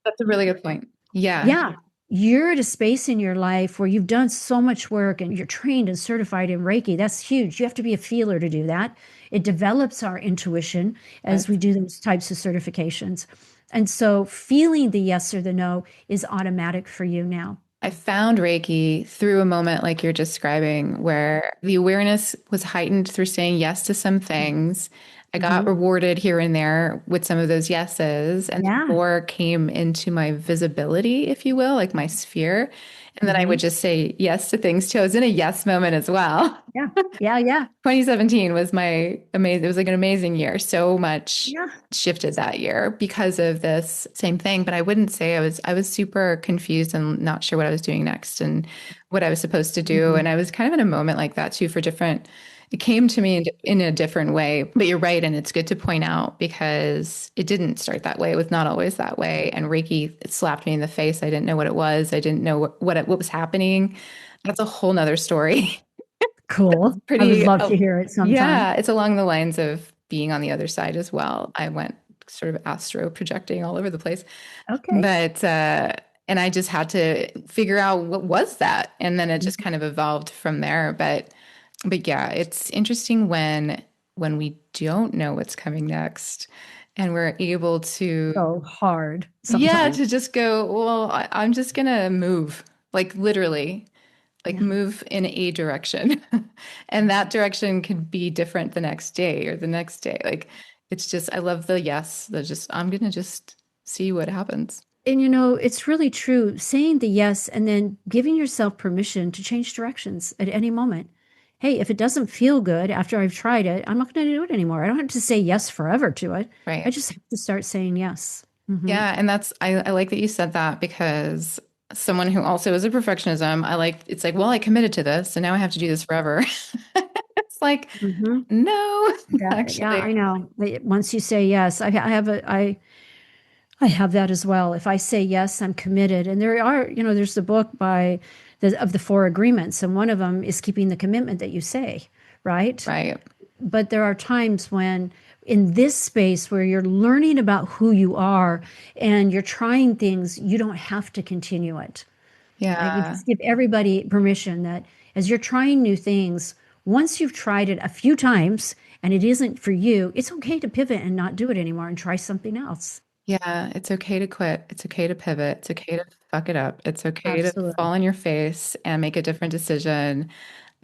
Speaker 2: That's a really good point. Yeah.
Speaker 1: Yeah. You're at a space in your life where you've done so much work and you're trained and certified in Reiki. That's huge. You have to be a feeler to do that. It develops our intuition as we do those types of certifications. And so feeling the yes or the no is automatic for you now.
Speaker 2: I found Reiki through a moment like you're describing, where the awareness was heightened through saying yes to some things. I got
Speaker 1: Hmm.
Speaker 2: rewarded here and there with some of those yeses, and
Speaker 1: Yeah.
Speaker 2: more came into my visibility, if you will, like my sphere. And then I would
Speaker 1: Hmm.
Speaker 2: just say yes to things too. I was in a yes moment as well.
Speaker 1: Yeah. Yeah. Yeah.
Speaker 2: 2017 was my amazing, it was like an amazing year. So much
Speaker 1: Yeah.
Speaker 2: shifted that year because of this same thing. But I wouldn't say I was super confused and not sure what I was doing next and what I was supposed to do.
Speaker 1: Hmm.
Speaker 2: And I was kind of in a moment like that too for different, it came to me in a different way. But you're right. And it's good to point out because it didn't start that way. It was not always that way. And Reiki, it slapped me in the face. I didn't know what it was. I didn't know what was happening. That's a whole nother story.
Speaker 1: Cool. I would
Speaker 2: Pretty,
Speaker 1: love to hear it sometime.
Speaker 2: yeah, it's along the lines of being on the other side as well. I went sort of astro projecting all over the place,
Speaker 1: Okay.
Speaker 2: but and I just had to figure out what was that, and then it just kind of evolved from there. But yeah, it's interesting when we don't know what's coming next, and we're able to,
Speaker 1: So hard
Speaker 2: yeah,
Speaker 1: sometimes.
Speaker 2: to just go, well, I'm just gonna move, like literally like
Speaker 1: Yeah.
Speaker 2: move in a direction. And that direction could be different the next day or the next day. Like it's just, I love the yes, the just, I'm going to just see what happens.
Speaker 1: And it's really true. Saying the yes and then giving yourself permission to change directions at any moment. Hey, if it doesn't feel good after I've tried it, I'm not going to do it anymore. I don't have to say yes forever to it. I
Speaker 2: Right.
Speaker 1: just have to start saying yes. Hmm.
Speaker 2: Yeah. And I like that you said that because someone who also is a perfectionism, it's like, well, I committed to this and now I have to do this forever. It's like,
Speaker 1: Hmm.
Speaker 2: no,
Speaker 1: Yeah,
Speaker 2: actually.
Speaker 1: I know. Once you say yes, I have that as well. If I say yes, I'm committed. And there's the book of the four agreements, and one of them is keeping the commitment that you say, right?
Speaker 2: Right.
Speaker 1: But there are times when in this space where you're learning about who you are and you're trying things, you don't have to continue it. Like you
Speaker 2: Yeah.
Speaker 1: just give everybody permission that as you're trying new things, once you've tried it a few times and it isn't for you, it's okay to pivot and not do it anymore and try something else.
Speaker 2: Yeah, it's okay to quit. It's okay to pivot. It's okay to fuck it up. It's okay to
Speaker 1: Absolutely.
Speaker 2: fall on your face and make a different decision.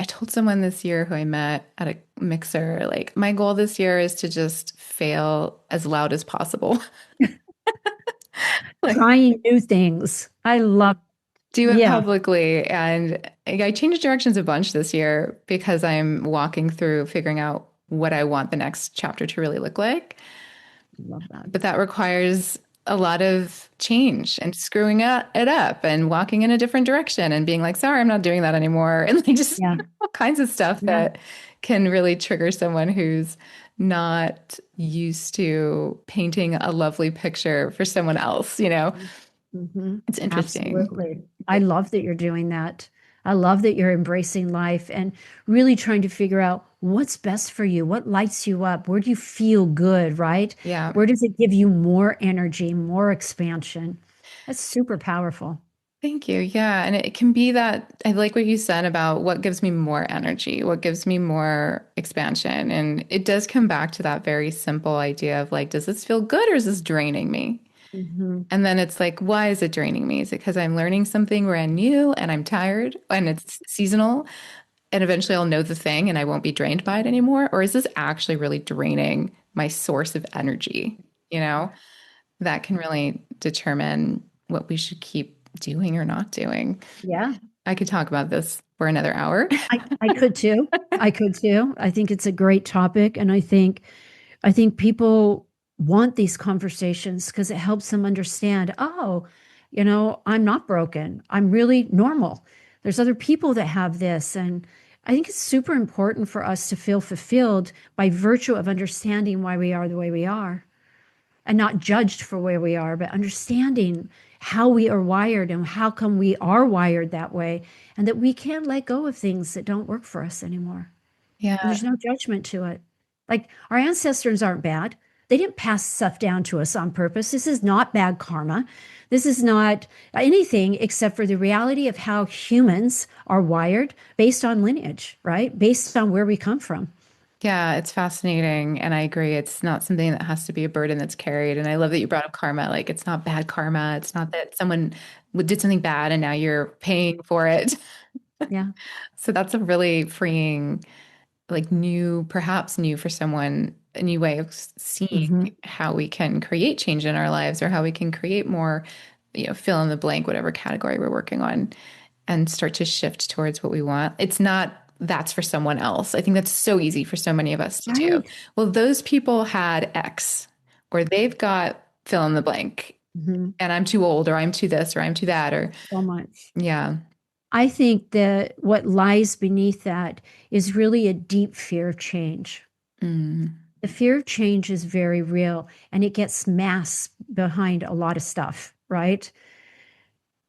Speaker 2: I told someone this year who I met at a mixer, like, my goal this year is to just fail as loud as possible. Like,
Speaker 1: Trying new things. I love,
Speaker 2: do it
Speaker 1: yeah,
Speaker 2: publicly. And I changed directions a bunch this year because I'm walking through figuring out what I want the next chapter to really look like.
Speaker 1: love that.
Speaker 2: But that requires a lot of change and screwing it up and walking in a different direction and being like, sorry, I'm not doing that anymore. And like just
Speaker 1: Yeah,
Speaker 2: all kinds of stuff
Speaker 1: yeah.
Speaker 2: that can really trigger someone who's not used to painting a lovely picture for someone else, you know?
Speaker 1: Hmm.
Speaker 2: It's interesting.
Speaker 1: Absolutely. I love that you're doing that. I love that you're embracing life and really trying to figure out what's best for you, what lights you up, where do you feel good, right?
Speaker 2: Yeah.
Speaker 1: Where does it give you more energy, more expansion? That's super powerful.
Speaker 2: Thank you. Yeah. And it can be that I like what you said about what gives me more energy, what gives me more expansion. And it does come back to that very simple idea of like, does this feel good or is this draining me?
Speaker 1: Hmm.
Speaker 2: And then it's like, why is it draining me? Is it because I'm learning something brand new and I'm tired and it's seasonal and eventually I'll know the thing and I won't be drained by it anymore? Or is this actually really draining my source of energy? You know, that can really determine what we should keep doing or not doing.
Speaker 1: Yeah.
Speaker 2: I could talk about this for another hour.
Speaker 1: I could too. I could too. I think it's a great topic. And I think people want these conversations because it helps them understand, oh, I'm not broken. I'm really normal. There's other people that have this. And I think it's super important for us to feel fulfilled by virtue of understanding why we are the way we are and not judged for where we are, but understanding how we are wired and how come we are wired that way, and that we can let go of things that don't work for us anymore. And
Speaker 2: Yeah.
Speaker 1: there's no judgment to it. Like our ancestors aren't bad. They didn't pass stuff down to us on purpose. This is not bad karma. This is not anything except for the reality of how humans are wired based on lineage, right? Based on where we come from.
Speaker 2: Yeah, it's fascinating. And I agree. It's not something that has to be a burden that's carried. And I love that you brought up karma. Like, it's not bad karma. It's not that someone did something bad and now you're paying for it.
Speaker 1: Yeah.
Speaker 2: So that's a really freeing, like new, perhaps new for someone, a new way of seeing
Speaker 1: Hmm.
Speaker 2: how we can create change in our lives or how we can create more, fill in the blank, whatever category we're working on, and start to shift towards what we want. It's not that's for someone else. I think that's so easy for so many of us to do.
Speaker 1: Right.
Speaker 2: Well, those people had X, or they've got fill in the blank,
Speaker 1: Hmm.
Speaker 2: and I'm too old, or I'm too this, or I'm too that, or
Speaker 1: So much.
Speaker 2: yeah.
Speaker 1: I think that what lies beneath that is really a deep fear of change.
Speaker 2: Mm.
Speaker 1: The fear of change is very real and it gets masked behind a lot of stuff, right?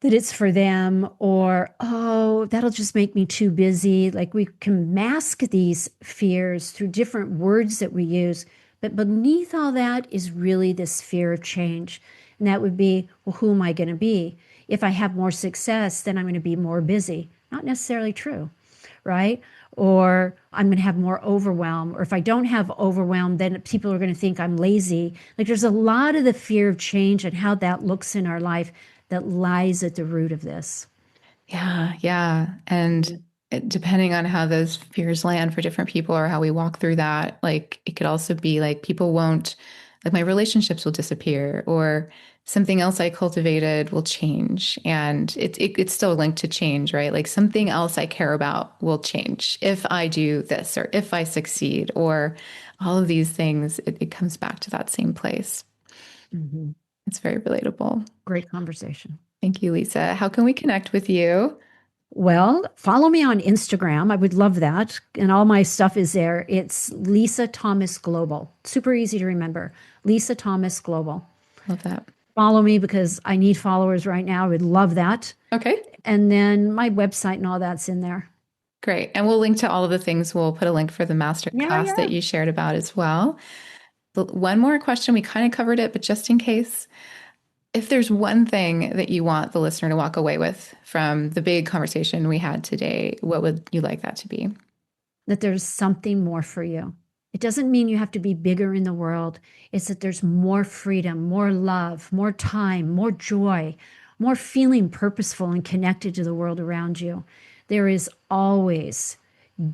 Speaker 1: That it's for them, or, oh, that'll just make me too busy. Like we can mask these fears through different words that we use. But beneath all that is really this fear of change. And that would be, well, who am I going to be? If I have more success, then I'm going to be more busy. Not necessarily true, right? Or I'm going to have more overwhelm. Or if I don't have overwhelm, then people are going to think I'm lazy. Like there's a lot of the fear of change and how that looks in our life that lies at the root of this.
Speaker 2: Yeah, yeah. And depending on how those fears land for different people or how we walk through that, like it could also be like people won't, like my relationships will disappear or something else I cultivated will change. And it's still linked to change, right? Like something else I care about will change if I do this or if I succeed or all of these things, it comes back to that same place.
Speaker 1: Mhm.
Speaker 2: It's very relatable.
Speaker 1: Great conversation.
Speaker 2: Thank you, Lisa. How can we connect with you?
Speaker 1: Well, follow me on Instagram. I would love that. And all my stuff is there. It's Lisa Thomas Global. Super easy to remember. Lisa Thomas Global.
Speaker 2: Love that.
Speaker 1: Follow me because I need followers right now. I would love that.
Speaker 2: Okay,
Speaker 1: And then my website and all that's in there.
Speaker 2: great. And we'll link to all of the things. We'll put a link for the
Speaker 1: Yeah,
Speaker 2: masterclass that
Speaker 1: yeah.
Speaker 2: you shared about as well. But one more question. We kind of covered it, but just in case, if there's one thing that you want the listener to walk away with from the big conversation we had today, what would you like that to be?
Speaker 1: That there's something more for you. It doesn't mean you have to be bigger in the world. It's that there's more freedom, more love, more time, more joy, more feeling purposeful and connected to the world around you. There is always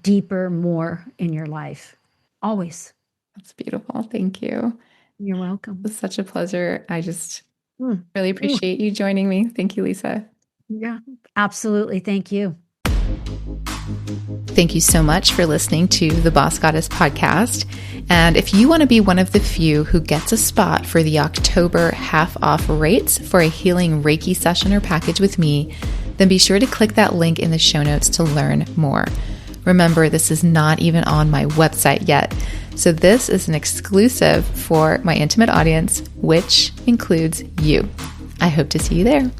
Speaker 1: deeper, more in your life. Always.
Speaker 2: That's beautiful. Thank you.
Speaker 1: You're
Speaker 2: It
Speaker 1: welcome.
Speaker 2: was such a pleasure. I just
Speaker 1: Mm.
Speaker 2: really
Speaker 1: Ooh,
Speaker 2: appreciate you joining me. Thank you, Lisa.
Speaker 1: yeah, absolutely. Thank you.
Speaker 2: Thank you so much for listening to the Boss Goddess podcast. And if you want to be one of the few who gets a spot for the October half off rates for a healing Reiki session or package with me, then be sure to click that link in the show notes to learn more. Remember, this is not even on my website yet. So this is an exclusive for my intimate audience, which includes you. I hope to see you there.